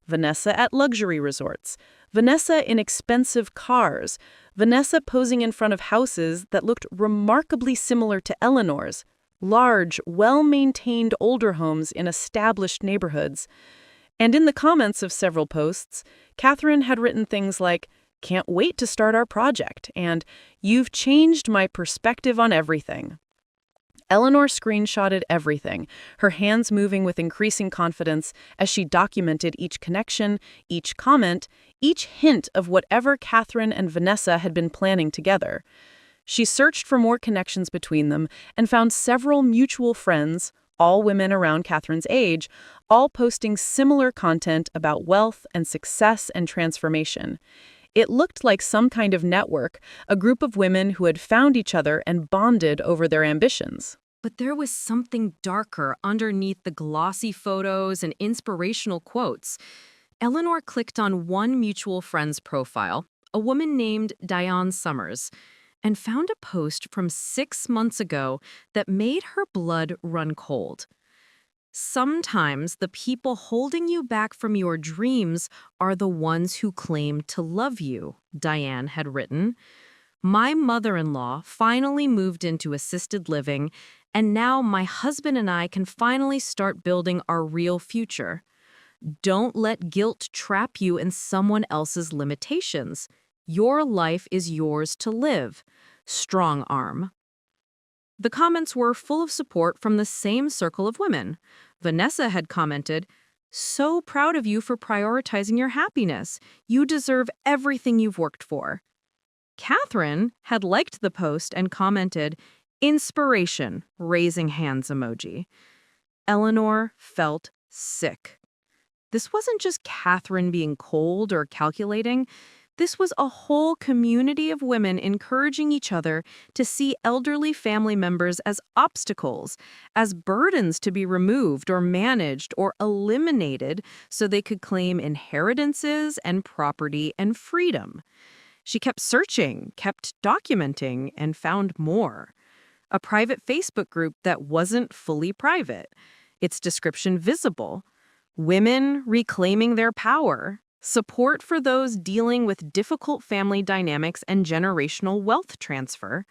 D: Vanessa at luxury resorts, Vanessa in expensive cars, Vanessa posing in front of houses that looked remarkably similar to Eleanor's, large, well-maintained older homes in established neighborhoods. And in the comments of several posts, Catherine had written things like, "Can't wait to start our project," and "You've changed my perspective on everything." Eleanor screenshotted everything, her hands moving with increasing confidence as she documented each connection, each comment, each hint of whatever Catherine and Vanessa had been planning together. She searched for more connections between them and found several mutual friends, all women around Catherine's age, all posting similar content about wealth and success and transformation. It looked like some kind of network, a group of women who had found each other and bonded over their ambitions.
B: But there was something darker underneath the glossy photos and inspirational quotes. Eleanor clicked on one mutual friend's profile, a woman named Diane Summers, and found a post from 6 months ago that made her blood run cold. Sometimes the people holding you back from your dreams are the ones who claim to love you, Diane had written. My mother-in-law finally moved into assisted living, and now my husband and I can finally start building our real future. Don't let guilt trap you in someone else's limitations. Your life is yours to live. Strong arm. The comments were full of support from the same circle of women. Vanessa had commented, "So proud of you for prioritizing your happiness. You deserve everything you've worked for." Catherine had liked the post and commented, "Inspiration," raising hands emoji. Eleanor felt sick. This wasn't just Catherine being cold or calculating. This was a whole community of women encouraging each other to see elderly family members as obstacles, as burdens to be removed or managed or eliminated so they could claim inheritances and property and freedom. She kept searching, kept documenting, and found more. A private Facebook group that wasn't fully private. Its description visible. Women reclaiming their power. support for those dealing with difficult family dynamics and generational wealth transfer.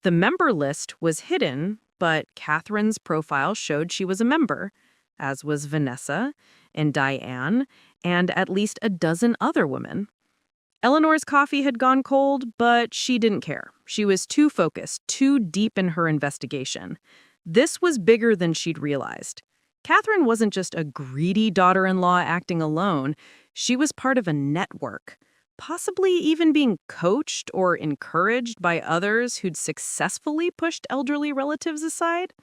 B: The member list was hidden, but Catherine's profile showed she was a member, as was Vanessa and Diane and at least a dozen other women. Eleanor's coffee had gone cold, but she didn't care. She was too focused, too deep in her investigation. This was bigger than she'd realized. Catherine wasn't just a greedy daughter-in-law acting alone. She was part of a network, possibly even being coached or encouraged by others who'd successfully pushed elderly relatives aside.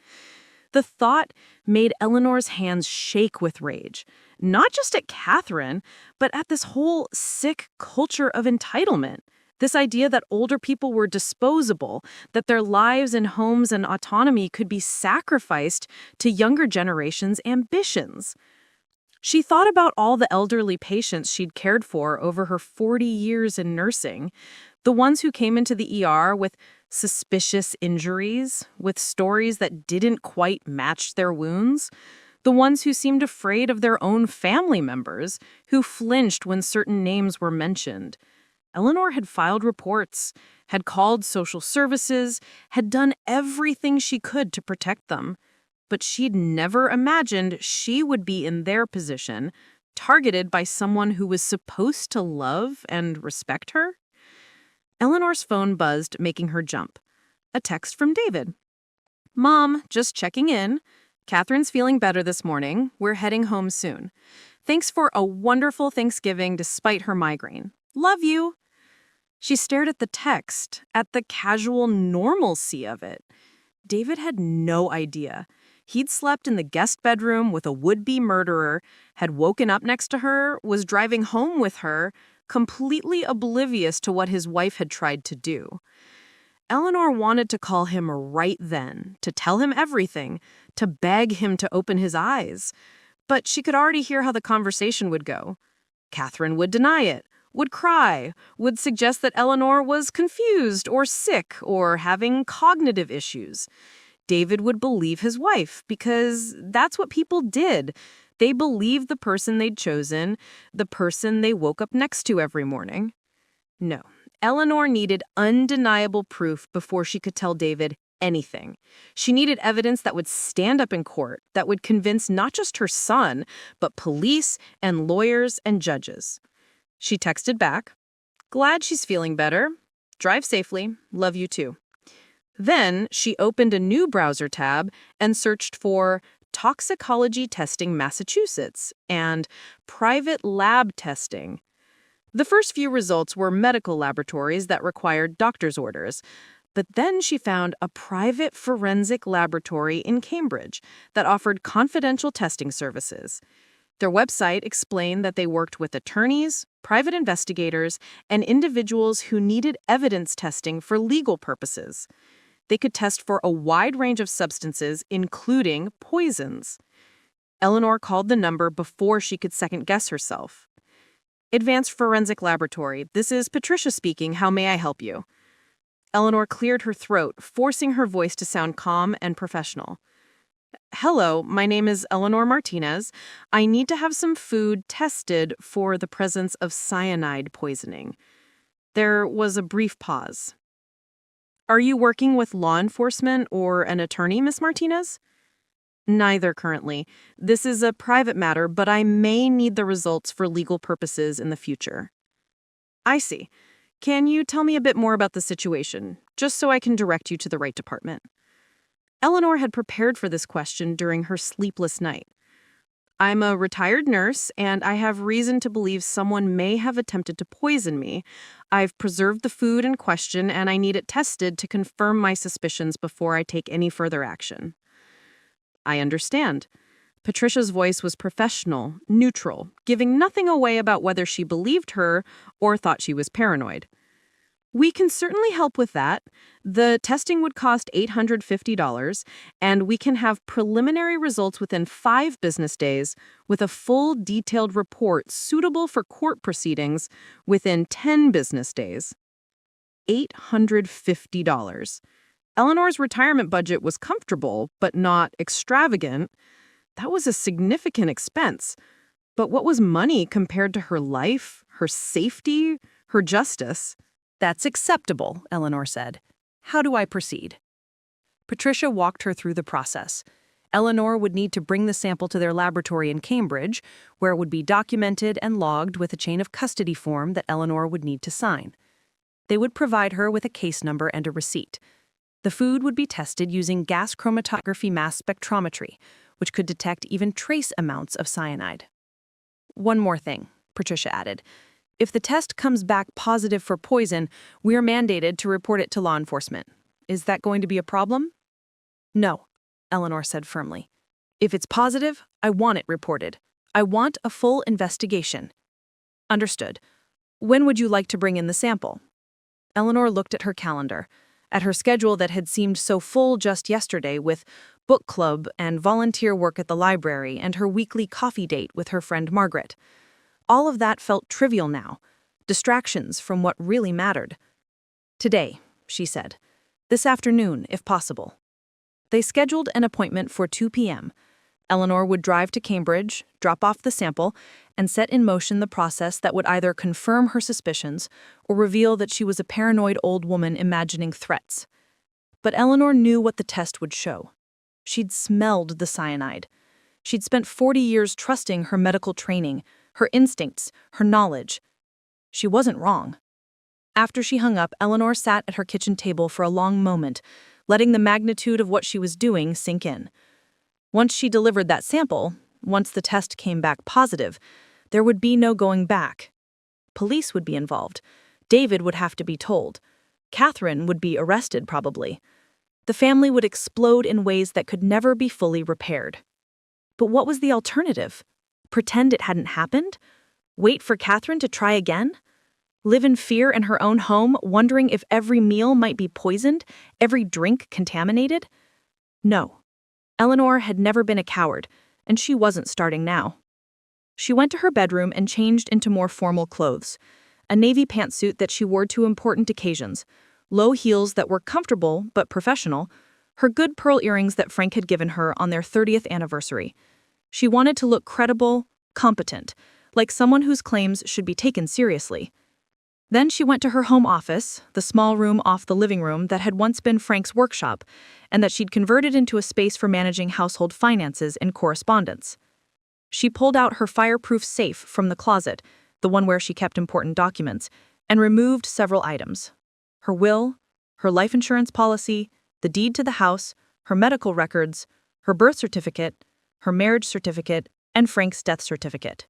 B: The thought made Eleanor's hands shake with rage, not just at Catherine, but at this whole sick culture of entitlement. This idea that older people were disposable, that their lives and homes and autonomy could be sacrificed to younger generations' ambitions. She thought about all the elderly patients she'd cared for over her 40 years in nursing, the ones who came into the ER with suspicious injuries, with stories that didn't quite match their wounds, the ones who seemed afraid of their own family members, who flinched when certain names were mentioned. Eleanor had filed reports, had called social services, had done everything she could to protect them. But she'd never imagined she would be in their position, targeted by someone who was supposed to love and respect her. Eleanor's phone buzzed, making her jump. A text from David. "Mom, just checking in. Catherine's feeling better this morning. We're heading home soon. Thanks for a wonderful Thanksgiving despite her migraine. Love you." She stared at the text, at the casual normalcy of it. David had no idea. He'd slept in the guest bedroom with a would-be murderer, had woken up next to her, was driving home with her, completely oblivious to what his wife had tried to do. Eleanor wanted to call him right then, to tell him everything, to beg him to open his eyes. But she could already hear how the conversation would go. Catherine would deny it, would cry, would suggest that Eleanor was confused or sick or having cognitive issues. David would believe his wife because that's what people did. They believed the person they'd chosen, the person they woke up next to every morning. No, Eleanor needed undeniable proof before she could tell David anything. She needed evidence that would stand up in court, that would convince not just her son, but police and lawyers and judges. She texted back, "Glad she's feeling better. Drive safely. Love you too." Then she opened a new browser tab and searched for Toxicology Testing Massachusetts and Private Lab Testing. The first few results were medical laboratories that required doctor's orders, but then she found a private forensic laboratory in Cambridge that offered confidential testing services. Their website explained that they worked with attorneys, private investigators, and individuals who needed evidence testing for legal purposes. They could test for a wide range of substances, including poisons. Eleanor called the number before she could second-guess herself. "Advanced Forensic Laboratory, this is Patricia speaking. How may I help you?" Eleanor cleared her throat, forcing her voice to sound calm and professional. "Hello, my name is Eleanor Martinez. I need to have some food tested for the presence of cyanide poisoning." There was a brief pause. "Are you working with law enforcement or an attorney, Miss Martinez?" "Neither currently. This is a private matter, but I may need the results for legal purposes in the future." "I see. Can you tell me a bit more about the situation, just so I can direct you to the right department?" Eleanor had prepared for this question during her sleepless night. "I'm a retired nurse, and I have reason to believe someone may have attempted to poison me. I've preserved the food in question, and I need it tested to confirm my suspicions before I take any further action." "I understand." Patricia's voice was professional, neutral, giving nothing away about whether she believed her or thought she was paranoid. "We can certainly help with that. The testing would cost $850, and we can have preliminary results within 5 business days with a full detailed report suitable for court proceedings within 10 business days." $850. Eleanor's retirement budget was comfortable, but not extravagant. That was a significant expense.
E: But what was money compared to her life, her safety, her justice?
B: That's acceptable, Eleanor said. How do I proceed? Patricia walked her through the process. Eleanor would need to bring the sample to their laboratory in Cambridge, where it would be documented and logged with a chain of custody form that Eleanor would need to sign. They would provide her with a case number and a receipt. The food would be tested using gas chromatography mass spectrometry, which could detect even trace amounts of cyanide. One more thing, Patricia added. If the test comes back positive for poison, we're mandated to report it to law enforcement. Is that going to be a problem? No, Eleanor said firmly. If it's positive, I want it reported. I want a full investigation. Understood. When would you like to bring in the sample? Eleanor looked at her calendar, at her schedule that had seemed so full just yesterday with book club and volunteer work at the library and her weekly coffee date with her friend Margaret. All of that felt trivial now, distractions from what really mattered. Today, she said. This afternoon, if possible. They scheduled an appointment for 2 p.m. Eleanor would drive to Cambridge, drop off the sample, and set in motion the process that would either confirm her suspicions or reveal that she was a paranoid old woman imagining threats. But Eleanor knew what the test would show. She'd smelled the cyanide. She'd spent 40 years trusting her medical training, her instincts, her knowledge. She wasn't wrong. After she hung up, Eleanor sat at her kitchen table for a long moment, letting the magnitude of what she was doing sink in. Once she delivered that sample, once the test came back positive, there would be no going back. Police would be involved. David would have to be told. Catherine would be arrested, probably. The family would explode in ways that could never be fully repaired. But what was the alternative? Pretend it hadn't happened? Wait for Catherine to try again? Live in fear in her own home, wondering if every meal might be poisoned, every drink contaminated? No. Eleanor had never been a coward, and she wasn't starting now. She went to her bedroom and changed into more formal clothes. A navy pantsuit that she wore to important occasions, low heels that were comfortable but professional, her good pearl earrings that Frank had given her on their 30th anniversary. She wanted to look credible, competent, like someone whose claims should be taken seriously. Then she went to her home office, the small room off the living room that had once been Frank's workshop, and that she'd converted into a space for managing household finances and correspondence. She pulled out her fireproof safe from the closet, the one where she kept important documents, and removed several items. Her will, her life insurance policy, the deed to the house, her medical records, her birth certificate, her marriage certificate, and Frank's death certificate.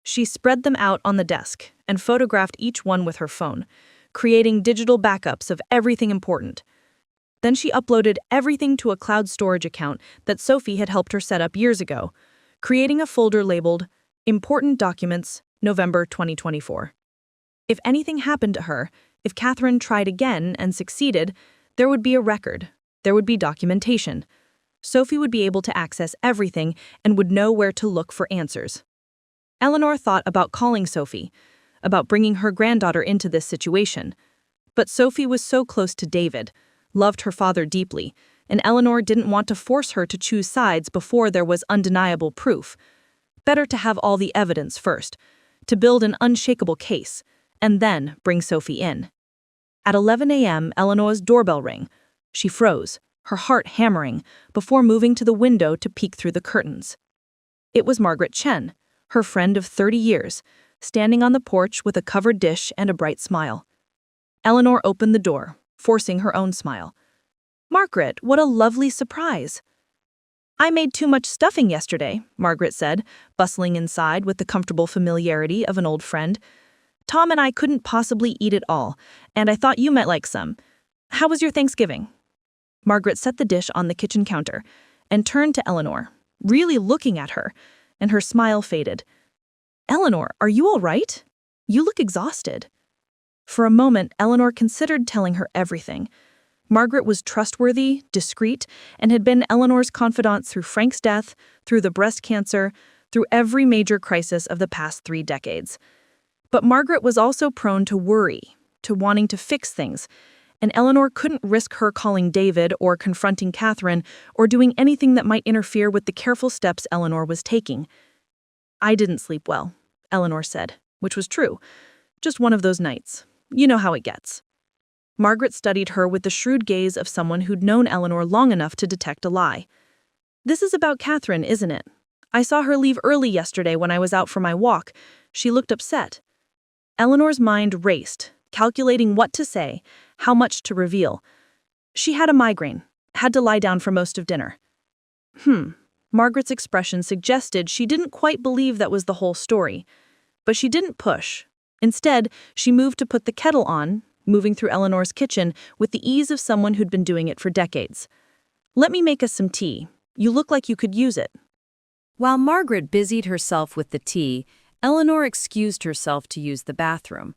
B: She spread them out on the desk and photographed each one with her phone, creating digital backups of everything important. Then she uploaded everything to a cloud storage account that Sophie had helped her set up years ago, creating a folder labeled Important Documents, November 2024. If anything happened to her, if Catherine tried again and succeeded, there would be a record, there would be documentation. Sophie would be able to access everything and would know where to look for answers. Eleanor thought about calling Sophie, about bringing her granddaughter into this situation. But Sophie was so close to David, loved her father deeply, and Eleanor didn't want to force her to choose sides before there was undeniable proof. Better to have all the evidence first, to build an unshakable case, and then bring Sophie in. At 11 a.m., Eleanor's doorbell rang. She froze, her heart hammering, before moving to the window to peek through the curtains. It was Margaret Chen, her friend of 30 years, standing on the porch with a covered dish and a bright smile. Eleanor opened the door, forcing her own smile. "Margaret, what a lovely surprise." "I made too much stuffing yesterday," Margaret said, bustling inside with the comfortable familiarity of an old friend. "Tom and I couldn't possibly eat it all, and I thought you might like some. How was your Thanksgiving?" Margaret set the dish on the kitchen counter and turned to Eleanor, really looking at her, and her smile faded. "Eleanor, are you all right? You look exhausted." For a moment, Eleanor considered telling her everything. Margaret was trustworthy, discreet, and had been Eleanor's confidant through Frank's death, through the breast cancer, through every major crisis of the past 3 decades. But Margaret was also prone to worry, to wanting to fix things, and Eleanor couldn't risk her calling David or confronting Catherine or doing anything that might interfere with the careful steps Eleanor was taking.
F: I didn't sleep well, Eleanor said, which was true. Just one of those nights. You know how it gets. Margaret studied her with the shrewd gaze of someone who'd known Eleanor long enough to detect a lie. This is about Catherine, isn't it? I saw her leave early yesterday when I was out for my walk. She looked upset. Eleanor's mind raced, calculating what to say, how much to reveal. She had a migraine, had to lie down for most of dinner. Margaret's expression suggested she didn't quite believe that was the whole story. But she didn't push. Instead, she moved to put the kettle on, moving through Eleanor's kitchen with the ease of someone who'd been doing it for decades. Let me make us some tea. You look like you could use it.
C: While Margaret busied herself with the tea, Eleanor excused herself to use the bathroom.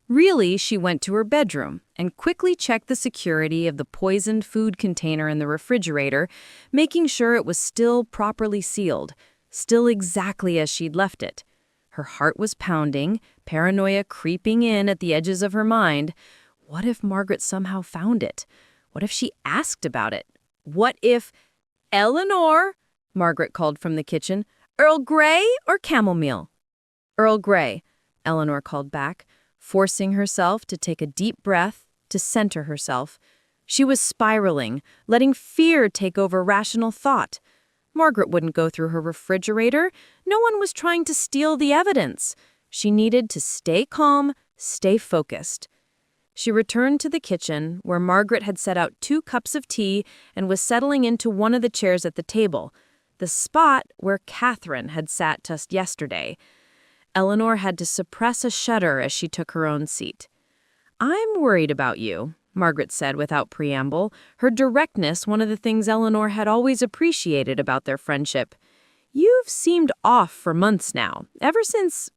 C: Really, she went to her bedroom and quickly checked the security of the poisoned food container in the refrigerator, making sure it was still properly sealed, still exactly as she'd left it. Her heart was pounding, paranoia creeping in at the edges of her mind. What if Margaret somehow found it? What if she asked about it? What if... "Eleanor," Margaret called from the kitchen. "Earl Grey or chamomile?" "Earl Grey," Eleanor called back, forcing herself to take a deep breath, to center herself. She was spiraling, letting fear take over rational thought. Margaret wouldn't go through her refrigerator. No one was trying to steal the evidence. She needed to stay calm, stay focused. She returned to the kitchen, where Margaret had set out 2 cups of tea and was settling into one of the chairs at the table, the spot where Catherine had sat just yesterday. Eleanor had to suppress a shudder as she took her own seat. "I'm worried about you," Margaret said without preamble, her directness one of the things Eleanor had always appreciated about their friendship. "You've seemed off for months now, ever since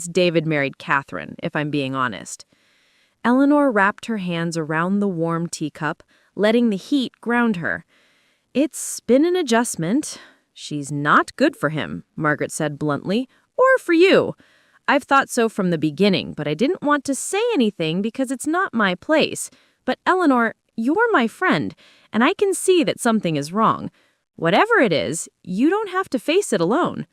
C: David married Catherine, if I'm being honest." Eleanor wrapped her hands around the warm teacup, letting the heat ground her. "It's been an adjustment. She's not good for him," Margaret said bluntly, "or for you. I've thought so from the beginning, but I didn't want to say anything because it's not my place. But Eleanor, you're my friend, and I can see that something is wrong. Whatever it is, you don't have to face it alone."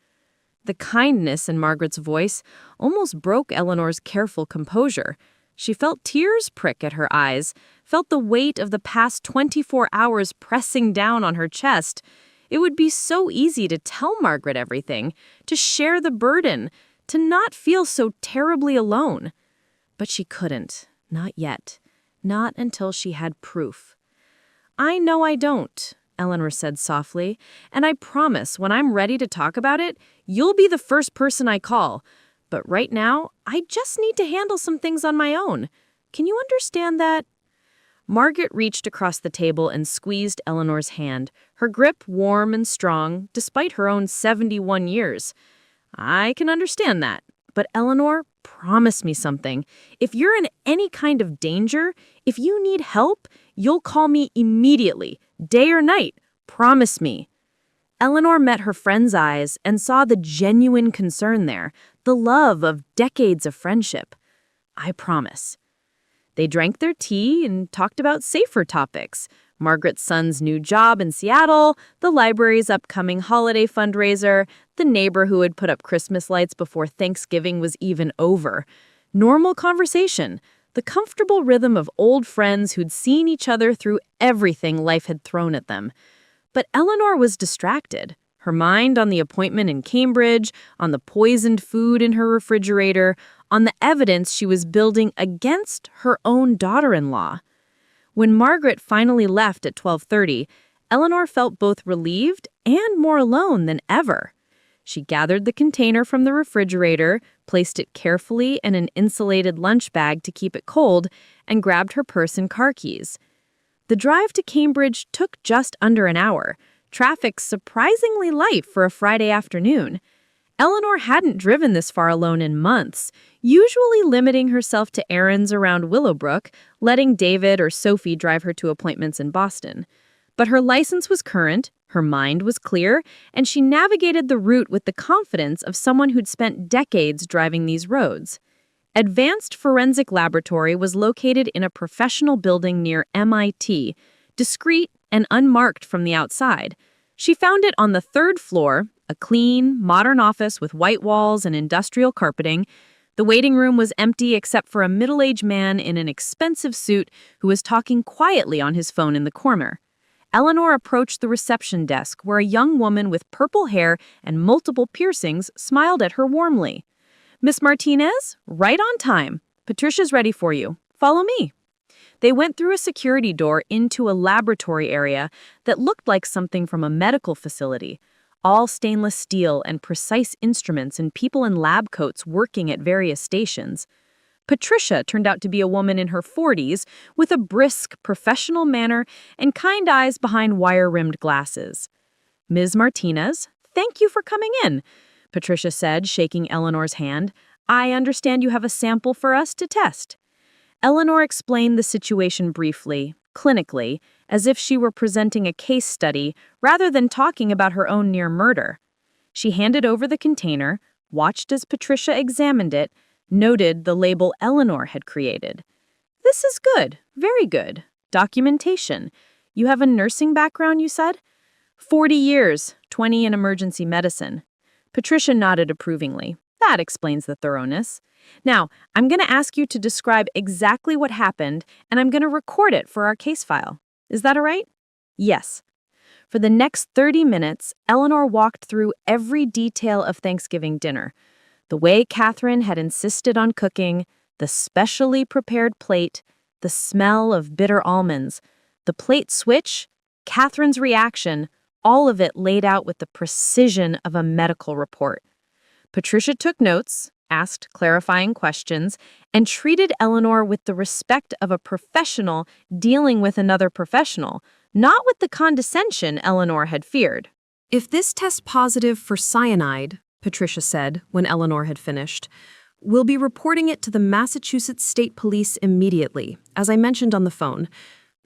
C: The kindness in Margaret's voice almost broke Eleanor's careful composure. She felt tears prick at her eyes, felt the weight of the past 24 hours pressing down on her chest. It would be so easy to tell Margaret everything, to share the burden, to not feel so terribly alone. But she couldn't, not yet, not until she had proof. "I know I don't," Eleanor said softly, "and I promise when I'm ready to talk about it, you'll be the first person I call. But right now, I just need to handle some things on my own. Can you understand that?" Margaret reached across the table and squeezed Eleanor's hand, her grip warm and strong, despite her own 71 years. "I can understand that. But Eleanor, promise me something. If you're in any kind of danger, if you need help, you'll call me immediately, day or night. Promise me." Eleanor met her friend's eyes and saw the genuine concern there, the love of decades of friendship. "I promise." They drank their tea and talked about safer topics. Margaret's son's new job in Seattle, the library's upcoming holiday fundraiser, the neighbor who had put up Christmas lights before Thanksgiving was even over. Normal conversation, the comfortable rhythm of old friends who'd seen each other through everything life had thrown at them. But Eleanor was distracted, her mind on the appointment in Cambridge, on the poisoned food in her refrigerator, on the evidence she was building against her own daughter-in-law. When Margaret finally left at 12:30, Eleanor felt both relieved and more alone than ever. She gathered the container from the refrigerator, placed it carefully in an insulated lunch bag to keep it cold, and grabbed her purse and car keys. The drive to Cambridge took just under an hour, traffic surprisingly light for a Friday afternoon. Eleanor hadn't driven this far alone in months, usually limiting herself to errands around Willowbrook, letting David or Sophie drive her to appointments in Boston. But her license was current, her mind was clear, and she navigated the route with the confidence of someone who'd spent decades driving these roads. Advanced Forensic Laboratory was located in a professional building near MIT, discreet and unmarked from the outside. She found it on the 3rd floor,
F: A clean, modern office with white walls and industrial carpeting. The waiting room was empty except for a middle-aged man in an expensive suit who was talking quietly on his phone in the corner. Eleanor approached the reception desk where a young woman with purple hair and multiple piercings smiled at her warmly. "Miss Martinez, right on time. Patricia's ready for you. Follow me." They went through a security door into a laboratory area that looked like something from a medical facility. All stainless steel and precise instruments and people in lab coats working at various stations. Patricia turned out to be a woman in her 40s with a brisk, professional manner and kind eyes behind wire-rimmed glasses. "Ms. Martinez, thank you for coming in," Patricia said, shaking Eleanor's hand. "I understand you have a sample for us to test." Eleanor explained the situation briefly, clinically, as if she were presenting a case study rather than talking about her own near murder. She handed over the container, watched as Patricia examined it, noted the label Eleanor had created. "This is good, very good. Documentation. You have a nursing background, you said?" 40 years, 20 in emergency medicine." Patricia nodded approvingly. "That explains the thoroughness. Now, I'm going to ask you to describe exactly what happened, and I'm going to record it for our case file. Is that all right?" "Yes." For the next 30 minutes, Eleanor walked through every detail of Thanksgiving dinner. The way Catherine had insisted on cooking, the specially prepared plate, the smell of bitter almonds, the plate switch, Catherine's reaction, all of it laid out with the precision of a medical report. Patricia took notes, asked clarifying questions, and treated Eleanor with the respect of a professional dealing with another professional, not with the condescension Eleanor had feared.
C: "If this tests positive for cyanide," Patricia said when Eleanor had finished, "we'll be reporting it to the Massachusetts State Police immediately, as I mentioned on the phone.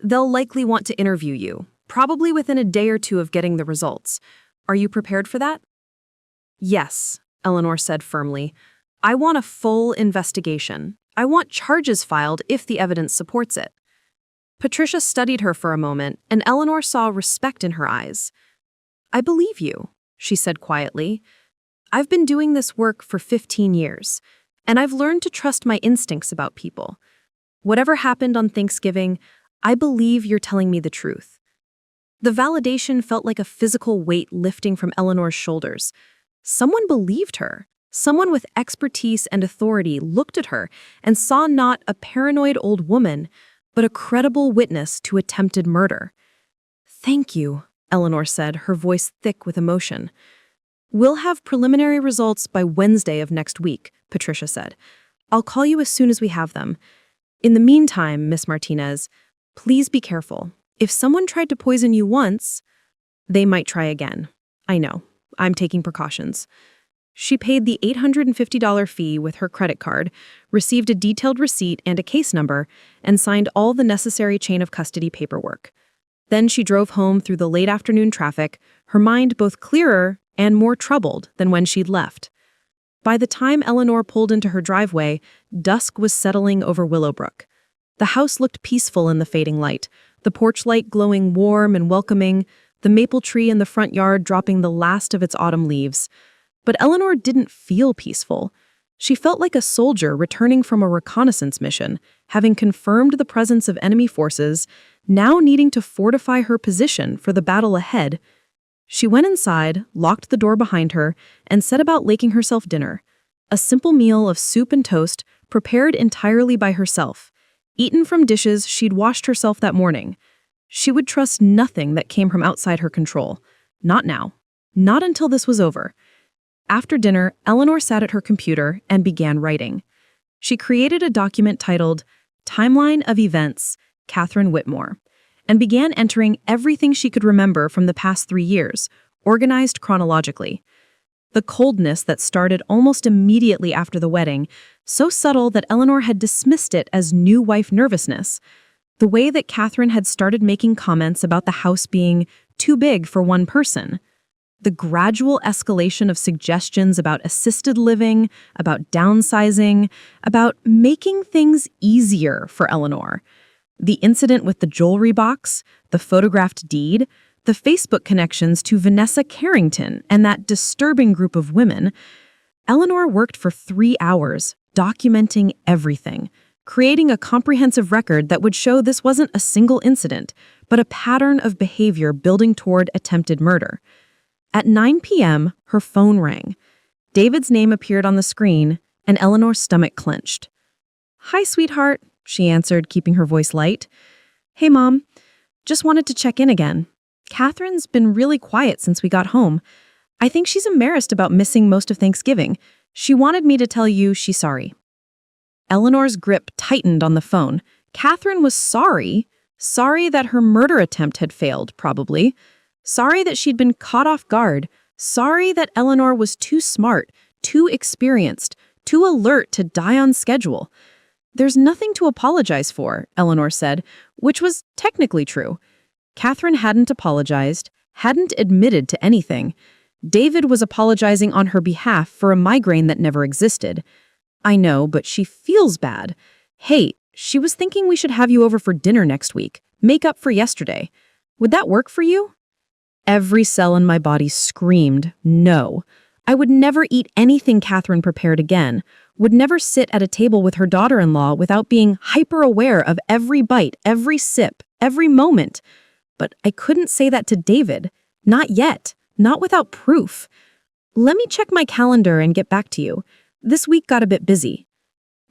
C: They'll likely want to interview you, probably within a day or two of getting the results. Are you prepared for that?" "Yes," Eleanor said firmly. "I want a full investigation. I want charges filed if the evidence supports it." Patricia studied her for a moment, and Eleanor saw respect in her eyes. "I believe you," she said quietly. "I've been doing this work for 15 years, and I've learned to trust my instincts about people. Whatever happened on Thanksgiving, I believe you're telling me the truth." The validation felt like a physical weight lifting from Eleanor's shoulders. Someone believed her. Someone with expertise and authority looked at her and saw not a paranoid old woman, but a credible witness to attempted murder. "Thank you," Eleanor said, her voice thick with emotion. "We'll have preliminary results by Wednesday of next week," Patricia said. "I'll call you as soon as we have them. In the meantime, Miss Martinez, please be careful. If someone tried to poison you once, they might try again. I know. I'm taking precautions." She paid the $850 fee with her credit card, received a detailed receipt and a case number, and signed all the necessary chain of custody paperwork. Then she drove home through the late afternoon traffic, her mind both clearer and more troubled than when she'd left. By the time Eleanor pulled into her driveway, dusk was settling over Willowbrook. The house looked peaceful in the fading light, the porch light glowing warm and welcoming, the maple tree in the front yard dropping the last of its autumn leaves. But Eleanor didn't feel peaceful. She felt like a soldier returning from a reconnaissance mission, having confirmed the presence of enemy forces, now needing to fortify her position for the battle ahead. She went inside, locked the door behind her, and set about making herself dinner. A simple meal of soup and toast, prepared entirely by herself, eaten from dishes she'd washed herself that morning. She would trust nothing that came from outside her control. Not now. Not until this was over. After dinner, Eleanor sat at her computer and began writing. She created a document titled Timeline of Events, Catherine Whitmore, and began entering everything she could remember from the past 3 years, organized chronologically. The coldness that started almost immediately after the wedding, so subtle that Eleanor had dismissed it as new wife nervousness. The way that Catherine had started making comments about the house being too big for one person. The gradual escalation of suggestions about assisted living, about downsizing, about making things easier for Eleanor. The incident with the jewelry box, the photographed deed,
F: the Facebook connections to Vanessa Carrington and that disturbing group of women, Eleanor worked for 3 hours, documenting everything, creating a comprehensive record that would show this wasn't a single incident, but a pattern of behavior building toward attempted murder. At 9 p.m., her phone rang. David's name appeared on the screen, and Eleanor's stomach clenched. "Hi, sweetheart," she answered, keeping her voice light. "Hey, Mom. Just wanted to check in again. Catherine's been really quiet since we got home. I think she's embarrassed about missing most of Thanksgiving. She wanted me to tell you she's sorry." Eleanor's grip tightened on the phone. Catherine was sorry. Sorry that her murder attempt had failed, probably. Sorry that she'd been caught off guard. Sorry that Eleanor was too smart, too experienced, too alert to die on schedule. "There's nothing to apologize for," Eleanor said, which was technically true. Catherine hadn't apologized, hadn't admitted to anything. David was apologizing on her behalf for a migraine that never existed. "I know, but she feels bad. Hey, she was thinking we should have you over for dinner next week. Make up for yesterday. Would that work for you?" Every cell in my body screamed, no. I would never eat anything Catherine prepared again, would never sit at a table with her daughter-in-law without being hyper-aware of every bite, every sip, every moment. But I couldn't say that to David. Not yet. Not without proof. "Let me check my calendar and get back to you. This week got a bit busy."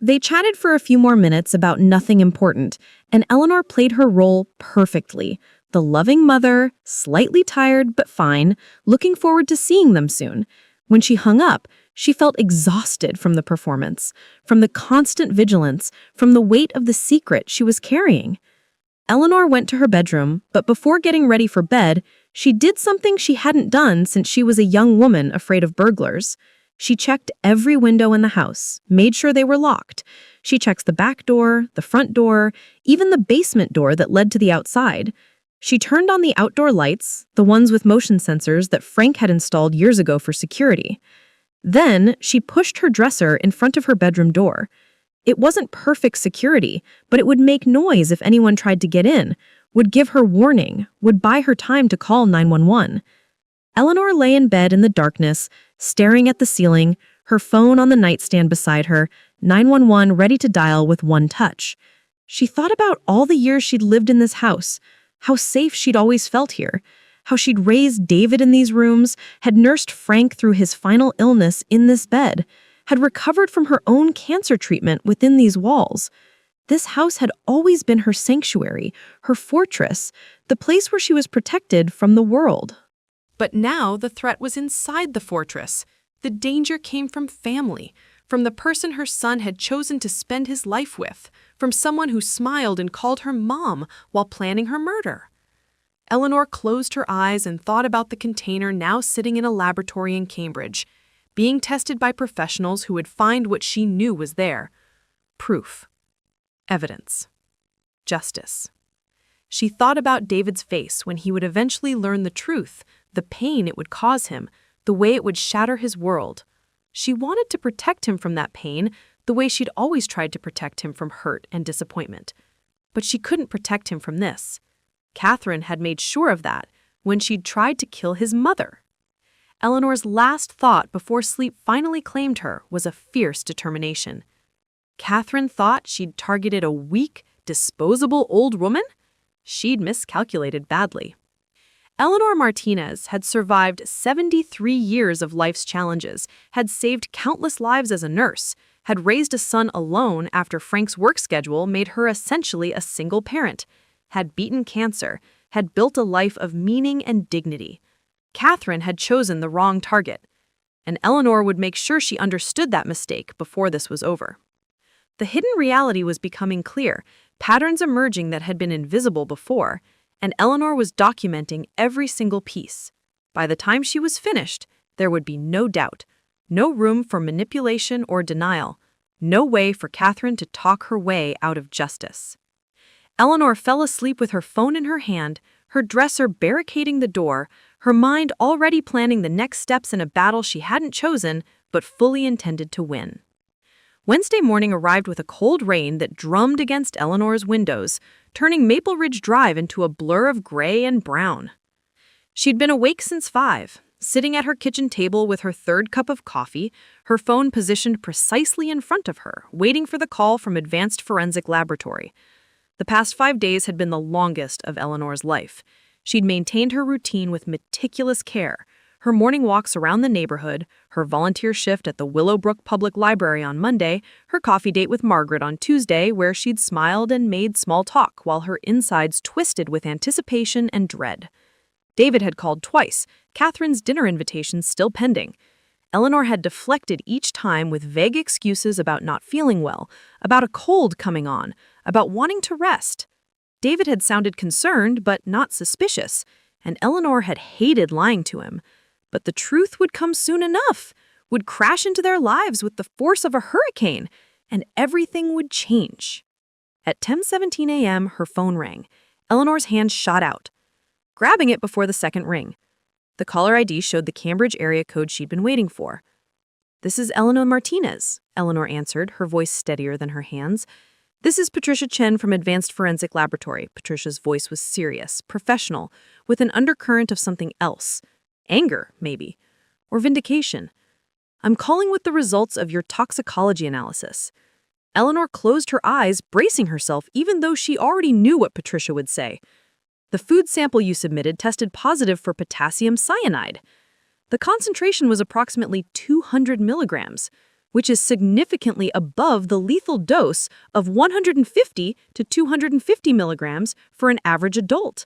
F: They chatted for a few more minutes about nothing important, and Eleanor played her role perfectly. The loving mother, slightly tired but fine, looking forward to seeing them soon. When she hung up, she felt exhausted from the performance, from the constant vigilance, from the weight of the secret she was carrying. Eleanor went to her bedroom, but before getting ready for bed, she did something she hadn't done since she was a young woman afraid of burglars. She checked every window in the house, made sure they were locked. She checked the back door, the front door, even the basement door that led to the outside. She turned on the outdoor lights, the ones with motion sensors that Frank had installed years ago for security. Then she pushed her dresser in front of her bedroom door. It wasn't perfect security, but it would make noise if anyone tried to get in, would give her warning, would buy her time to call 911. Eleanor lay in bed in the darkness, staring at the ceiling, her phone on the nightstand beside her, 911 ready to dial with one touch. She thought about all the years she'd lived in this house, how safe she'd always felt here, how she'd raised David in these rooms, had nursed Frank through his final illness in this bed, had recovered from her own cancer treatment within these walls. This house had always been her sanctuary, her fortress, the place where she was protected from the world.
C: But now the threat was inside the fortress. The danger came from family, from the person her son had chosen to spend his life with, from someone who smiled and called her mom while planning her murder. Eleanor closed her eyes and thought about the container now sitting in a laboratory in Cambridge, being tested by professionals who would find what she knew was there. Proof. Evidence. Justice. She thought about David's face when he would eventually learn the truth, the pain it would cause him, the way it would shatter his world. She wanted to protect him from that pain the way she'd always tried to protect him from hurt and disappointment. But she couldn't protect him from this. Catherine had made sure of that when she'd tried to kill his mother. Eleanor's last thought before sleep finally claimed her was a fierce determination. Catherine thought she'd targeted a weak, disposable old woman? She'd miscalculated badly. Eleanor Martinez had survived 73 years of life's challenges, had saved countless lives as a nurse, had raised a son alone after Frank's work schedule made her essentially a single parent, had beaten cancer, had built a life of meaning and dignity. Catherine had chosen the wrong target, and Eleanor would make sure she understood that mistake before this was over. The hidden reality was becoming clear, patterns emerging that had been invisible before, and Eleanor was documenting every single piece. By the time she was finished, there would be no doubt, no room for manipulation or denial, no way for Catherine to talk her way out of justice. Eleanor fell asleep with her phone in her hand, her dresser barricading the door, her mind already planning the next steps in a battle she hadn't chosen but fully intended to win. Wednesday morning arrived with a cold rain that drummed against Eleanor's windows, turning Maple Ridge Drive into a blur of gray and brown.
B: She'd been awake since 5, sitting at her kitchen table with her third cup of coffee, her phone positioned precisely in front of her, waiting for the call from Advanced Forensic Laboratory. The past 5 days had been the longest of Eleanor's life. She'd maintained her routine with meticulous care. Her morning walks around the neighborhood, her volunteer shift at the Willowbrook Public Library on Monday, her coffee date with Margaret on Tuesday, where she'd smiled and made small talk while her insides twisted with anticipation and dread. David had called twice, Catherine's dinner invitation still pending. Eleanor had deflected each time with vague excuses about not feeling well, about a cold coming on, about wanting to rest. David had sounded concerned but not suspicious, and Eleanor had hated lying to him. But the truth would come soon enough, would crash into their lives with the force of a hurricane, and everything would change. At 10:17 a.m., her phone rang. Eleanor's hand shot out, grabbing it before the second ring. The caller ID showed the Cambridge area code she'd been waiting for. "This is Eleanor Martinez," Eleanor answered, her voice steadier than her hands. "This is Patricia Chen from Advanced Forensic Laboratory." Patricia's voice was serious, professional, with an undercurrent of something else. Anger, maybe. Or vindication. "I'm calling with the results of your toxicology analysis." Eleanor closed her eyes, bracing herself, even though she already knew what Patricia would say. "The food sample you submitted tested positive for potassium cyanide. The concentration was approximately 200 milligrams, which is significantly above the lethal dose of 150 to 250 milligrams for an average adult.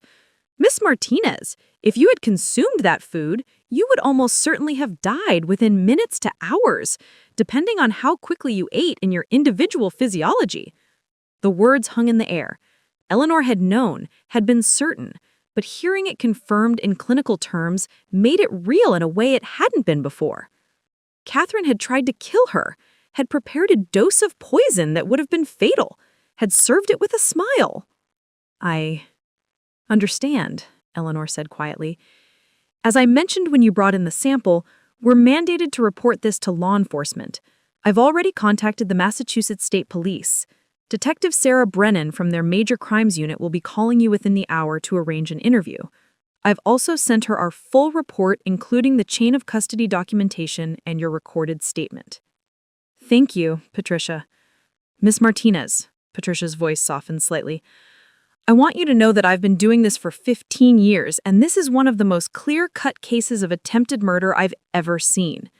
B: Miss Martinez, if you had consumed that food, you would almost certainly have died within minutes to hours, depending on how quickly you ate and your individual physiology." The words hung in the air. Eleanor had known, had been certain, but hearing it confirmed in clinical terms made it real in a way it hadn't been before. Catherine had tried to kill her, had prepared a dose of poison that would have been fatal, had served it with a smile. "I understand," Eleanor said quietly. "As I mentioned when you brought in the sample, we're mandated to report this to law enforcement. I've already contacted the Massachusetts State Police. Detective Sarah Brennan from their Major Crimes Unit will be calling you within the hour to arrange an interview. I've also sent her our full report, including the chain of custody documentation and your recorded statement." "Thank you, Patricia." "Miss Martinez," Patricia's voice softened slightly, "I want you to know that I've been doing this for 15 years, and this is one of the most clear-cut cases of attempted murder I've ever seen.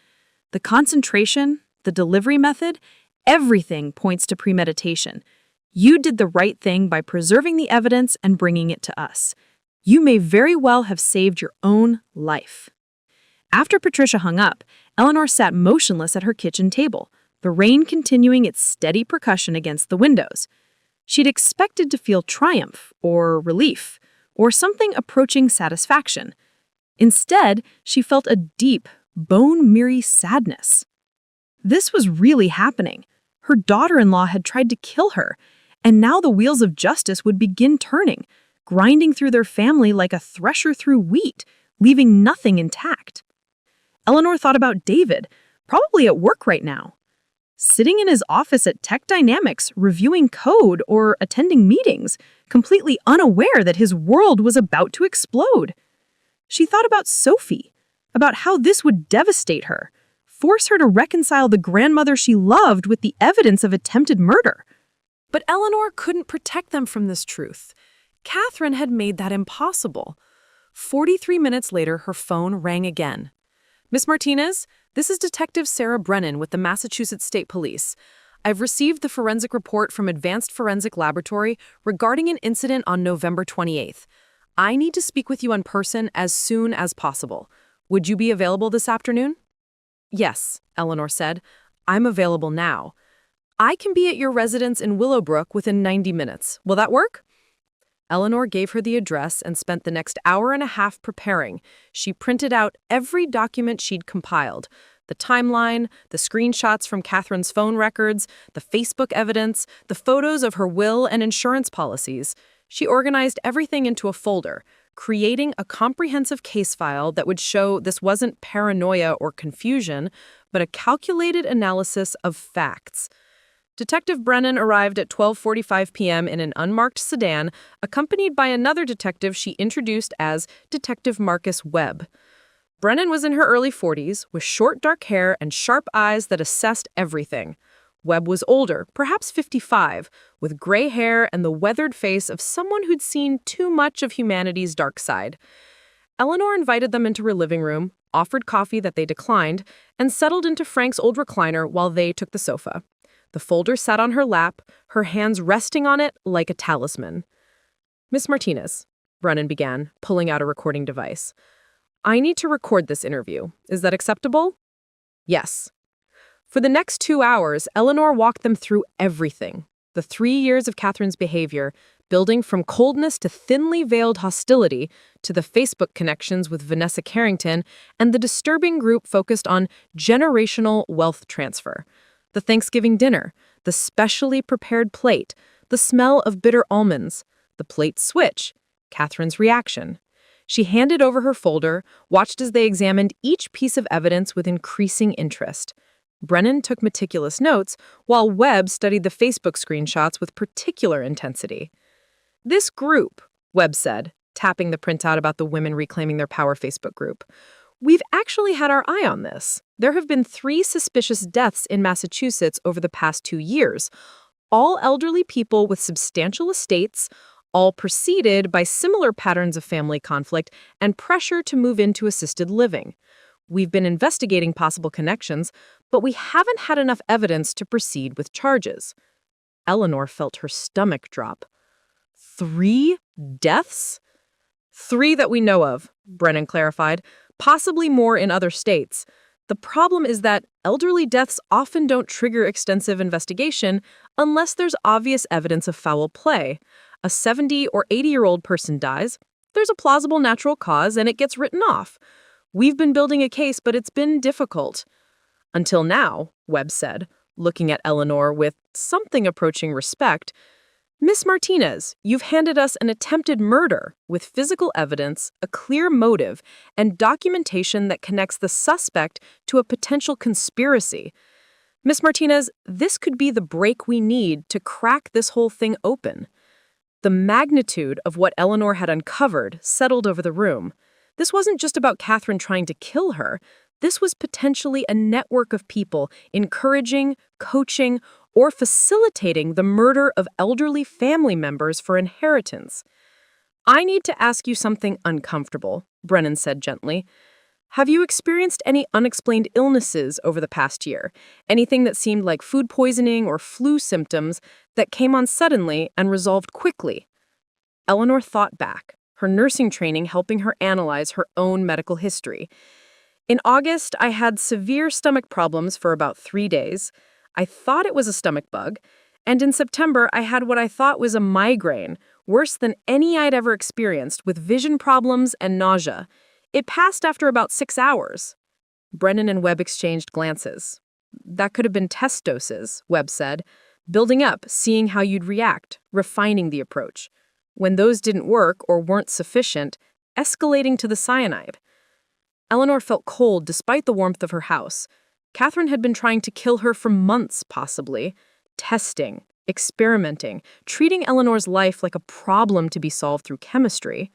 B: The concentration, the delivery method, everything points to premeditation. You did the right thing by preserving the evidence and bringing it to us. You may very well have saved your own life." After Patricia hung up, Eleanor sat motionless at her kitchen table, the rain continuing its steady percussion against the windows. She'd expected to feel triumph, or relief, or something approaching satisfaction. Instead, she felt a deep, bone-weary sadness. This was really happening. Her daughter-in-law had tried to kill her, and now the wheels of justice would begin turning, grinding through their family like a thresher through wheat, leaving nothing intact. Eleanor thought about David, probably at work right now, sitting in his office at Tech Dynamics, reviewing code or attending meetings, completely unaware that his world was about to explode. She thought about Sophie, about how this would devastate her, force her to reconcile the grandmother she loved with the evidence of attempted murder.
C: But Eleanor couldn't protect them from this truth. Catherine had made that impossible. 43 minutes later, her phone rang again. "Miss Martinez, this is Detective Sarah Brennan with the Massachusetts State Police. I've received the forensic report from Advanced Forensic Laboratory regarding an incident on November 28th. I need to speak with you in person as soon as possible. Would you be available this afternoon?" "Yes," Eleanor said. "I'm available now. I can be at your residence in Willowbrook within 90 minutes. Will that work?" Eleanor gave her the address and spent the next hour and a half preparing. She printed out every document she'd compiled: the timeline, the screenshots from Catherine's phone records, the Facebook evidence, the photos of her will and insurance policies. She organized everything into a folder, creating a comprehensive case file that would show this wasn't paranoia or confusion, but a calculated analysis of facts.
F: Detective Brennan arrived at 12:45 p.m. in an unmarked sedan, accompanied by another detective she introduced as Detective Marcus Webb. Brennan was in her early 40s, with short dark hair and sharp eyes that assessed everything. Webb was older, perhaps 55, with gray hair and the weathered face of someone who'd seen too much of humanity's dark side. Eleanor invited them into her living room, offered coffee that they declined, and settled into Frank's old recliner while they took the sofa. The folder sat on her lap, her hands resting on it like a talisman. "Miss Martinez," Brennan began, pulling out a recording device. "I need to record this interview. Is that acceptable?" "Yes." For the next 2 hours, Eleanor walked them through everything. The 3 years of Catherine's behavior, building from coldness to thinly veiled hostility, to the Facebook connections with Vanessa Carrington, and the disturbing group focused on generational wealth transfer. The Thanksgiving dinner, the specially prepared plate, the smell of bitter almonds, the plate switch, Catherine's reaction. She handed over her folder, watched as they examined each piece of evidence with increasing interest. Brennan took meticulous notes, while Webb studied the Facebook screenshots with particular intensity. "This group," Webb said, tapping the printout about the women reclaiming their power Facebook group, "we've actually had our eye on this. There have been 3 suspicious deaths in Massachusetts over the past 2 years, all elderly people with substantial estates, all preceded by similar patterns of family conflict and pressure to move into assisted living. We've been investigating possible connections, but we haven't had enough evidence to proceed with charges." Eleanor felt her stomach drop. 3 deaths? 3 that we know of, Brennan clarified, possibly more in other states. The problem is that elderly deaths often don't trigger extensive investigation unless there's obvious evidence of foul play. A 70 or 80-year-old person dies, there's a plausible natural cause, and it gets written off. We've been building a case, but it's been difficult. "Until now," Webb said, looking at Eleanor with something approaching respect. "Miss Martinez, you've handed us an attempted murder with physical evidence, a clear motive, and documentation that connects the suspect to a potential conspiracy. Miss Martinez, this could be the break we need to crack this whole thing open." The magnitude of what Eleanor had uncovered settled over the room. This wasn't just about Catherine trying to kill her. This was potentially a network of people encouraging, coaching, or facilitating the murder of elderly family members for inheritance. "I need to ask you something uncomfortable," Brennan said gently. "Have you experienced any unexplained illnesses over the past year? Anything that seemed like food poisoning or flu symptoms that came on suddenly and resolved quickly?" Eleanor thought back, her nursing training helping her analyze her own medical history. "In August, I had severe stomach problems for about 3 days. I thought it was a stomach bug. And in September, I had what I thought was a migraine, worse than any I'd ever experienced, with vision problems and nausea. It passed after about 6 hours." Brennan and Webb exchanged glances. "That could have been test doses," Webb said, "building up, seeing how you'd react, refining the approach. When those didn't work or weren't sufficient, escalating to the cyanide." Eleanor felt cold despite the warmth of her house. Catherine had been trying to kill her for months, possibly. Testing, experimenting, treating Eleanor's life like a problem to be solved through chemistry.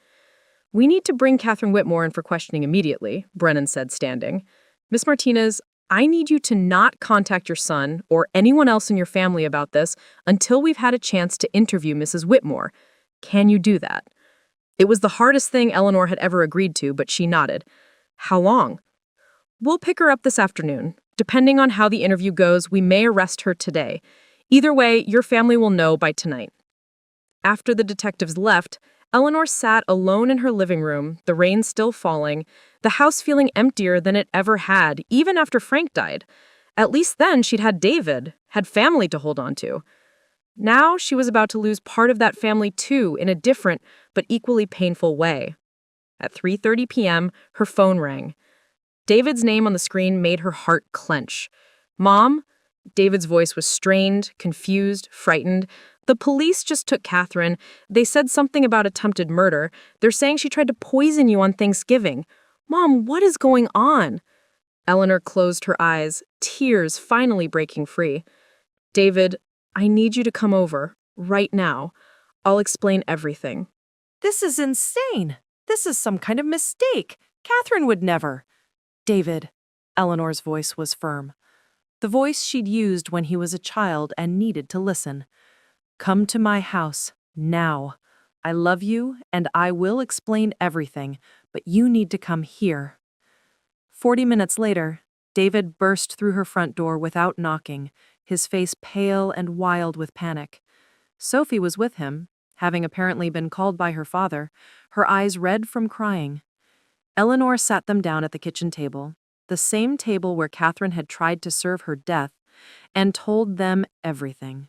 F: "We need to bring Catherine Whitmore in for questioning immediately," Brennan said, standing. "Miss Martinez, I need you to not contact your son or anyone else in your family about this until we've had a chance to interview Mrs. Whitmore. Can you do that?" It was the hardest thing Eleanor had ever agreed to, but she nodded. "How long?" "We'll pick her up this afternoon. Depending on how the interview goes, we may arrest her today. Either way, your family will know by tonight." After the detectives left, Eleanor sat alone in her living room, the rain still falling, the house feeling emptier than it ever had, even after Frank died. At least then she'd had David, had family to hold on to. Now she was about to lose part of that family too, in a different but equally painful way. At 3:30 p.m., her phone rang. David's name on the screen made her heart clench. "Mom?" David's voice was strained, confused, frightened. "The police just took Catherine. They said something about attempted murder. They're saying she tried to poison you on Thanksgiving. Mom, what is going on?" Eleanor closed her eyes, tears finally breaking free. "David, I need you to come over, right now. I'll explain everything.
E: This is insane. This is some kind of mistake. Catherine would never. David, Eleanor's voice was firm. The voice she'd used when he was a child and needed to listen. Come to my house, now. I love you, and I will explain everything, but you need to come here. 40 minutes later, David burst through her front door without knocking, his face pale and wild with panic. Sophie was with him, having apparently been called by her father, her eyes red from crying. Eleanor sat them down at the kitchen table, the same table where Catherine had tried to serve her death, and told them everything.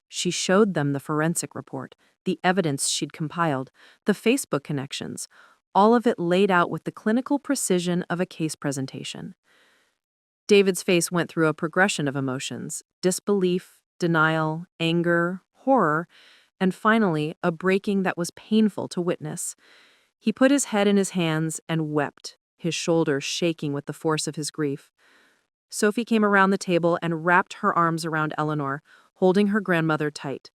E: She showed them the forensic report, the evidence she'd compiled, the Facebook connections, all of it laid out with the clinical precision of a case presentation. David's face went through a progression of emotions: disbelief, denial, anger, horror, and finally, a breaking that was painful to witness. He put his head in his hands and wept, his shoulders shaking with the force of his grief. Sophie came around the table and wrapped her arms around Eleanor, holding her grandmother tight.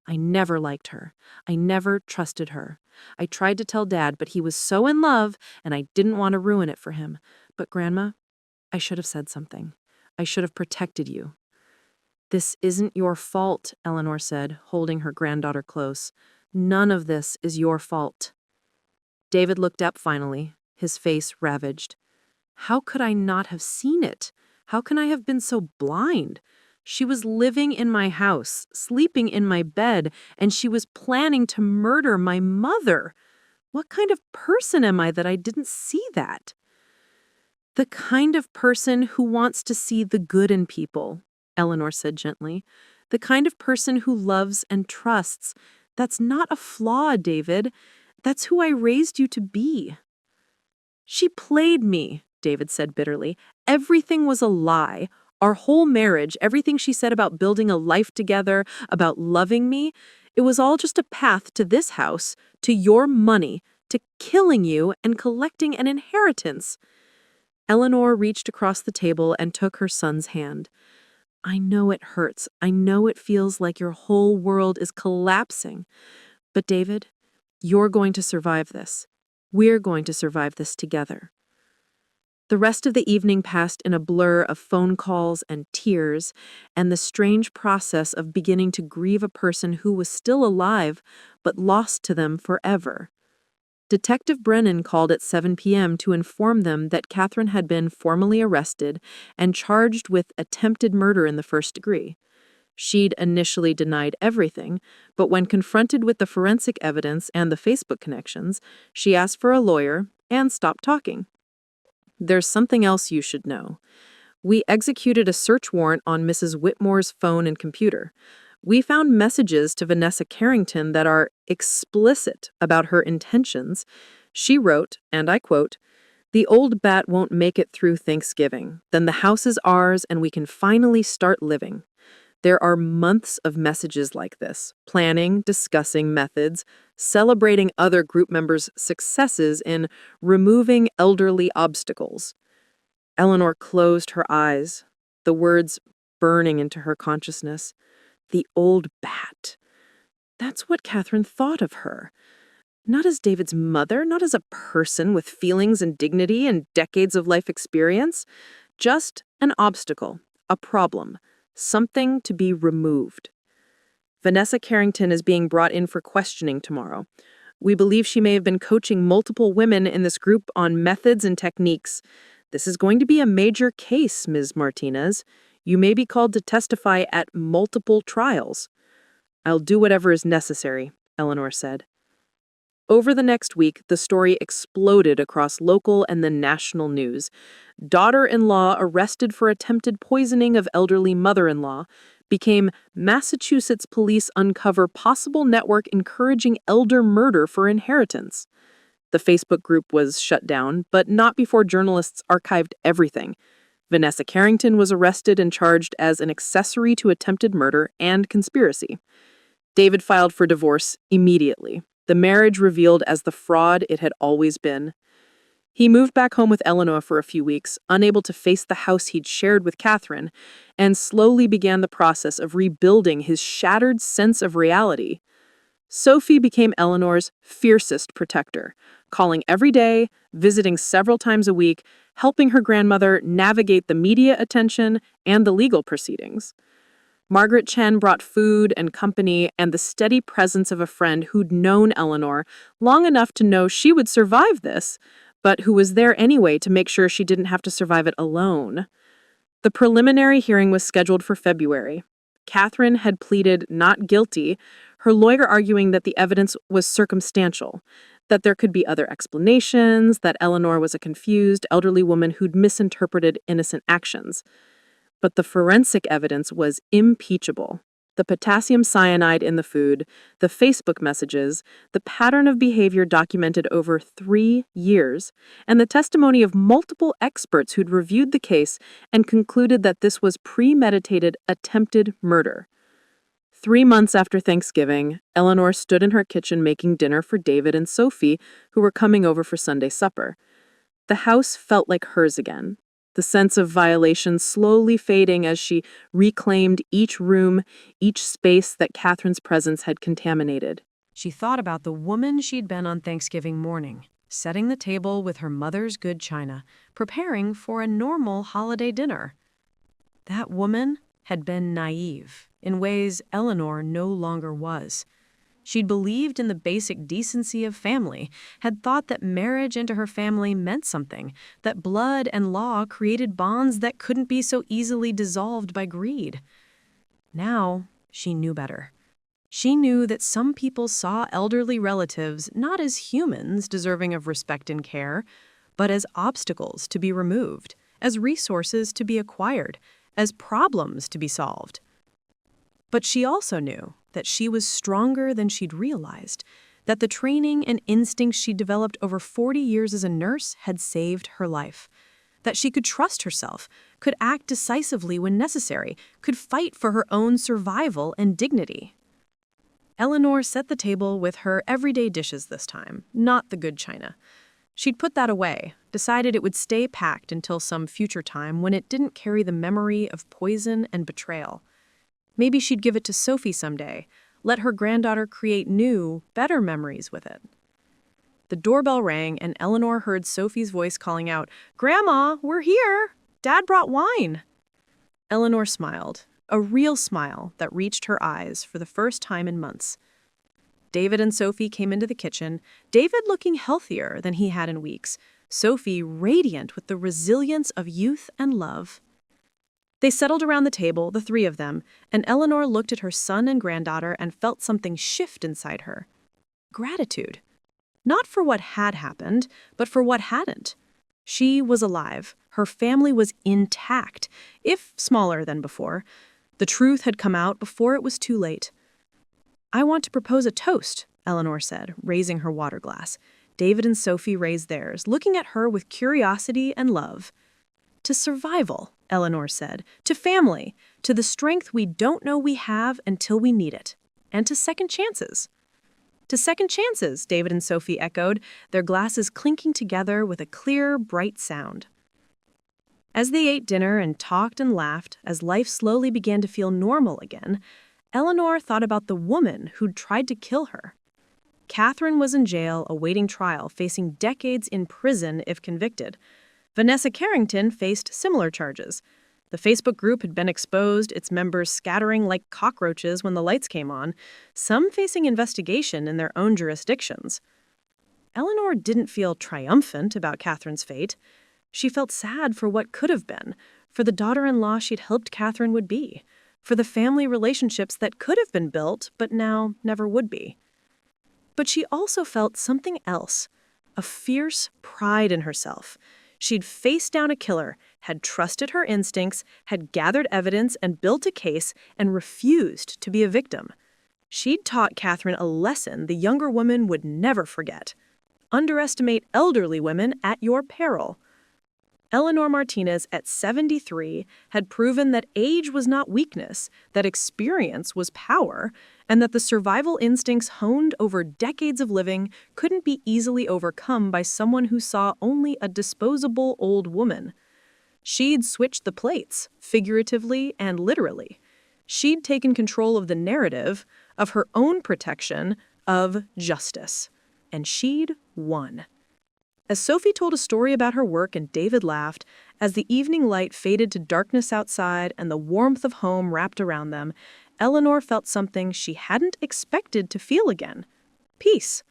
E: I never liked her. I never trusted her. I tried to tell Dad, but he was so in love, and I didn't want to ruin it for him. But Grandma, I should have said something. I should have protected you. This isn't your fault, Eleanor said, holding her granddaughter close. None of this is your fault. David looked up finally, his face ravaged. How could I not have seen it? How can I have been so blind? She was living in my house, sleeping in my bed, and she was planning to murder my mother. What kind of person am I that I didn't see that? The kind of person who wants to see the good in people, Eleanor said gently. The kind of person who loves and trusts. That's not a flaw, David. That's who I raised you to be. She played me, David said bitterly. Everything was a lie. Our whole marriage, everything she said about building a life together, about loving me, it was all just a path to this house, to your money, to killing you and collecting an inheritance. Eleanor reached across the table and took her son's hand. I know it hurts. I know it feels like your whole world is collapsing. But David, you're going to survive this. We're going to survive this together. The rest of the evening passed in a blur of phone calls and tears, and the strange process of beginning to grieve a person who was still alive, but lost to them forever. Detective Brennan called at 7 p.m. to inform them that Catherine had been formally arrested and charged with attempted murder in the first degree. She'd initially denied everything, but when confronted with the forensic evidence and the Facebook connections, she asked for a lawyer and stopped talking. There's something else you should know. We executed a search warrant on Mrs. Whitmore's phone and computer. We found messages to Vanessa Carrington that are explicit about her intentions. She wrote, and I quote, "The old bat won't make it through Thanksgiving. Then the house is ours and we can finally start living." There are months of messages like this, planning, discussing methods, celebrating other group members' successes in removing elderly obstacles. Eleanor closed her eyes, the words burning into her consciousness. The old bat. That's what Catherine thought of her. Not as David's mother, not as a person with feelings and dignity and decades of life experience. Just an obstacle, a problem, something to be removed. Vanessa Carrington is being brought in for questioning tomorrow. We believe she may have been coaching multiple women in this group on methods and techniques. This is going to be a major case, Ms. Martinez. You may be called to testify at multiple trials. I'll do whatever is necessary, Eleanor said. Over the next week, the story exploded across local and the national news. Daughter-in-law arrested for attempted poisoning of elderly mother-in-law became Massachusetts police uncover possible network encouraging elder murder for inheritance. The Facebook group was shut down, but not before journalists archived everything. Vanessa Carrington was arrested and charged as an accessory to attempted murder and conspiracy. David filed for divorce immediately. The marriage revealed as the fraud it had always been.
D: He moved back home with Eleanor for a few weeks, unable to face the house he'd shared with Catherine, and slowly began the process of rebuilding his shattered sense of reality. Sophie became Eleanor's fiercest protector, calling every day, visiting several times a week, helping her grandmother navigate the media attention and the legal proceedings. Margaret Chen brought food and company and the steady presence of a friend who'd known Eleanor long enough to know she would survive this, but who was there anyway to make sure she didn't have to survive it alone. The preliminary hearing was scheduled for February. Catherine had pleaded not guilty, her lawyer arguing that the evidence was circumstantial, that there could be other explanations, that Eleanor was a confused elderly woman who'd misinterpreted innocent actions. But the forensic evidence was impeachable. The potassium cyanide in the food, the Facebook messages, the pattern of behavior documented over 3 years, and the testimony of multiple experts who'd reviewed the case and concluded that this was premeditated attempted murder. 3 months after Thanksgiving, Eleanor stood in her kitchen making dinner for David and Sophie, who were coming over for Sunday supper. The house felt like hers again, the sense of violation slowly fading as she reclaimed each room, each space that Catherine's presence had contaminated.
C: She thought about the woman she'd been on Thanksgiving morning, setting the table with her mother's good china, preparing for a normal holiday dinner. That woman had been naive in ways Eleanor no longer was. She'd believed in the basic decency of family, had thought that marriage into her family meant something, that blood and law created bonds that couldn't be so easily dissolved by greed. Now, she knew better. She knew that some people saw elderly relatives not as humans deserving of respect and care, but as obstacles to be removed, as resources to be acquired, as problems to be solved. But she also knew that she was stronger than she'd realized, that the training and instincts she'd developed over 40 years as a nurse had saved her life, that she could trust herself, could act decisively when necessary, could fight for her own survival and dignity. Eleanor set the table with her everyday dishes this time, not the good china. She'd put that away, decided it would stay packed until some future time when it didn't carry the memory of poison and betrayal. Maybe she'd give it to Sophie someday, let her granddaughter create new, better memories with it. The doorbell rang and Eleanor heard Sophie's voice calling out, "Grandma, we're here! Dad brought wine!" Eleanor smiled, a real smile that reached her eyes for the first time in months. David and Sophie came into the kitchen, David looking healthier than he had in weeks, Sophie radiant with the resilience of youth and love. They settled around the table, the three of them, and Eleanor looked at her son and granddaughter and felt something shift inside her. Gratitude. Not for what had happened, but for what hadn't. She was alive. Her family was intact, if smaller than before. The truth had come out before it was too late. "I want to propose a toast," Eleanor said, raising her water glass. David and Sophie raised theirs, looking at her with curiosity and love. "To survival," Eleanor said, "to family, to the strength we don't know we have until we need it, and to second chances." "To second chances," David and Sophie echoed, their glasses clinking together with a clear, bright sound. As they ate dinner and talked and laughed, as life slowly began to feel normal again, Eleanor thought about the woman who'd tried to kill her. Catherine was in jail awaiting trial, facing decades in prison if convicted. Vanessa Carrington faced similar charges. The Facebook group had been exposed, its members scattering like cockroaches when the lights came on, some facing investigation in their own jurisdictions. Eleanor didn't feel triumphant about Catherine's fate. She felt sad for what could have been, for the daughter-in-law she'd hoped Catherine would be, for the family relationships that could have been built but now never would be. But she also felt something else, a fierce pride in herself. She'd faced down a killer, had trusted her instincts, had gathered evidence and built a case, and refused to be a victim. She'd taught Catherine a lesson the younger woman would never forget. Underestimate elderly women at your peril. Eleanor Martinez, at 73, had proven that age was not weakness, that experience was power,
F: and that the survival instincts honed over decades of living couldn't be easily overcome by someone who saw only a disposable old woman. She'd switched the plates, figuratively and literally. She'd taken control of the narrative, of her own protection, of justice. And she'd won. As Sophie told a story about her work and David laughed, as the evening light faded to darkness outside and the warmth of home wrapped around them, Eleanor felt something she hadn't expected to feel again. Peace.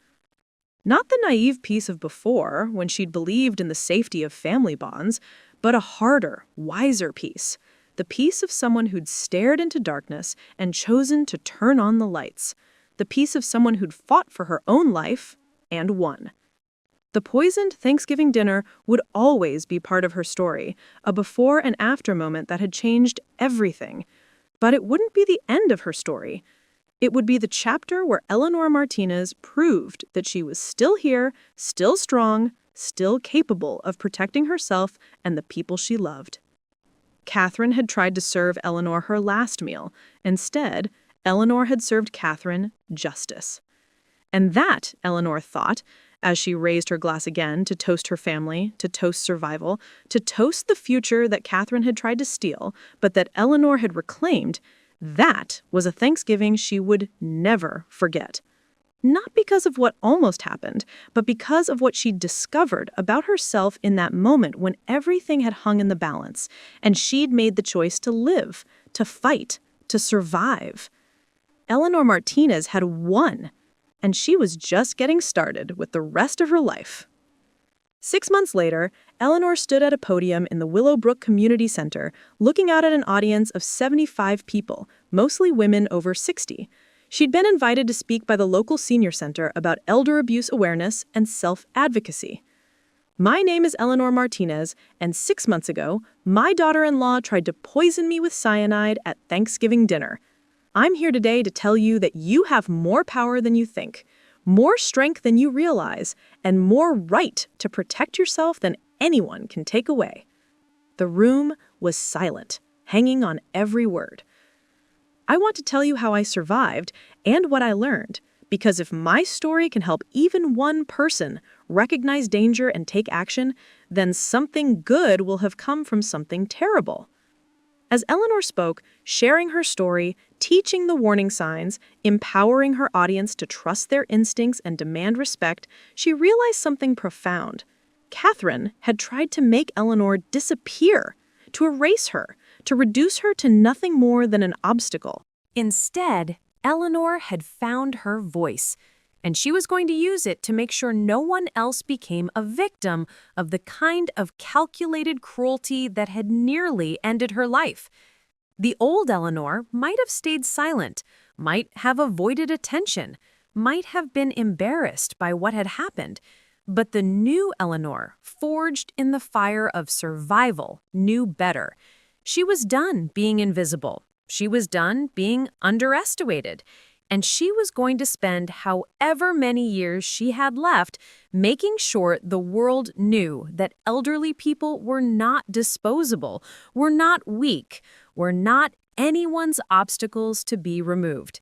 F: Not the naive peace of before, when she'd believed in the safety of family bonds, but a harder, wiser peace. The peace of someone who'd stared into darkness and chosen to turn on the lights. The peace of someone who'd fought for her own life and won. The poisoned Thanksgiving dinner would always be part of her story, a before and after moment that had changed everything. But it wouldn't be the end of her story. It would be the chapter where Eleanor Martinez proved that she was still here, still strong, still capable of protecting herself and the people she loved. Catherine had tried to serve Eleanor her last meal. Instead, Eleanor had served Catherine justice. And that, Eleanor thought, as she raised her glass again to toast her family, to toast survival, to toast the future that Catherine had tried to steal, but that Eleanor had reclaimed, that was a Thanksgiving she would never forget. Not because of what almost happened, but because of what she'd discovered about herself in that moment when everything had hung in the balance, and she'd made the choice to live, to fight, to survive. Eleanor Martinez had won. And she was just getting started with the rest of her life. 6 months later, Eleanor stood at a podium in the Willowbrook Community Center, looking out at an audience of 75 people, mostly women over 60. She'd been invited to speak by the local senior center about elder abuse awareness and self-advocacy. My name is Eleanor Martinez, and 6 months ago, my daughter-in-law tried to poison me with cyanide at Thanksgiving dinner. I'm here today to tell you that you have more power than you think, more strength than you realize, and more right to protect yourself than anyone can take away. The room was silent, hanging on every word. I want to tell you how I survived and what I learned, because if my story can help even one person recognize danger and take action, then something good will have come from something terrible. As Eleanor spoke, sharing her story, teaching the warning signs, empowering her audience to trust their instincts and demand respect, she realized something profound. Catherine had tried to make Eleanor disappear, to erase her, to reduce her to nothing more than an obstacle.
A: Instead, Eleanor had found her voice, and she was going to use it to make sure no one else became a victim of the kind of calculated cruelty that had nearly ended her life. The old Eleanor might have stayed silent, might have avoided attention, might have been embarrassed by what had happened, but the new Eleanor, forged in the fire of survival, knew better. She was done being invisible. She was done being underestimated. And she was going to spend however many years she had left making sure the world knew that elderly people were not disposable, were not weak, were not anyone's obstacles to be removed.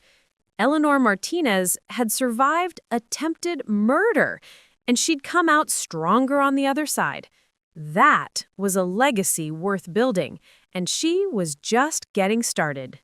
A: Eleanor Martinez had survived attempted murder, and she'd come out stronger on the other side. That was a legacy worth building, and she was just getting started.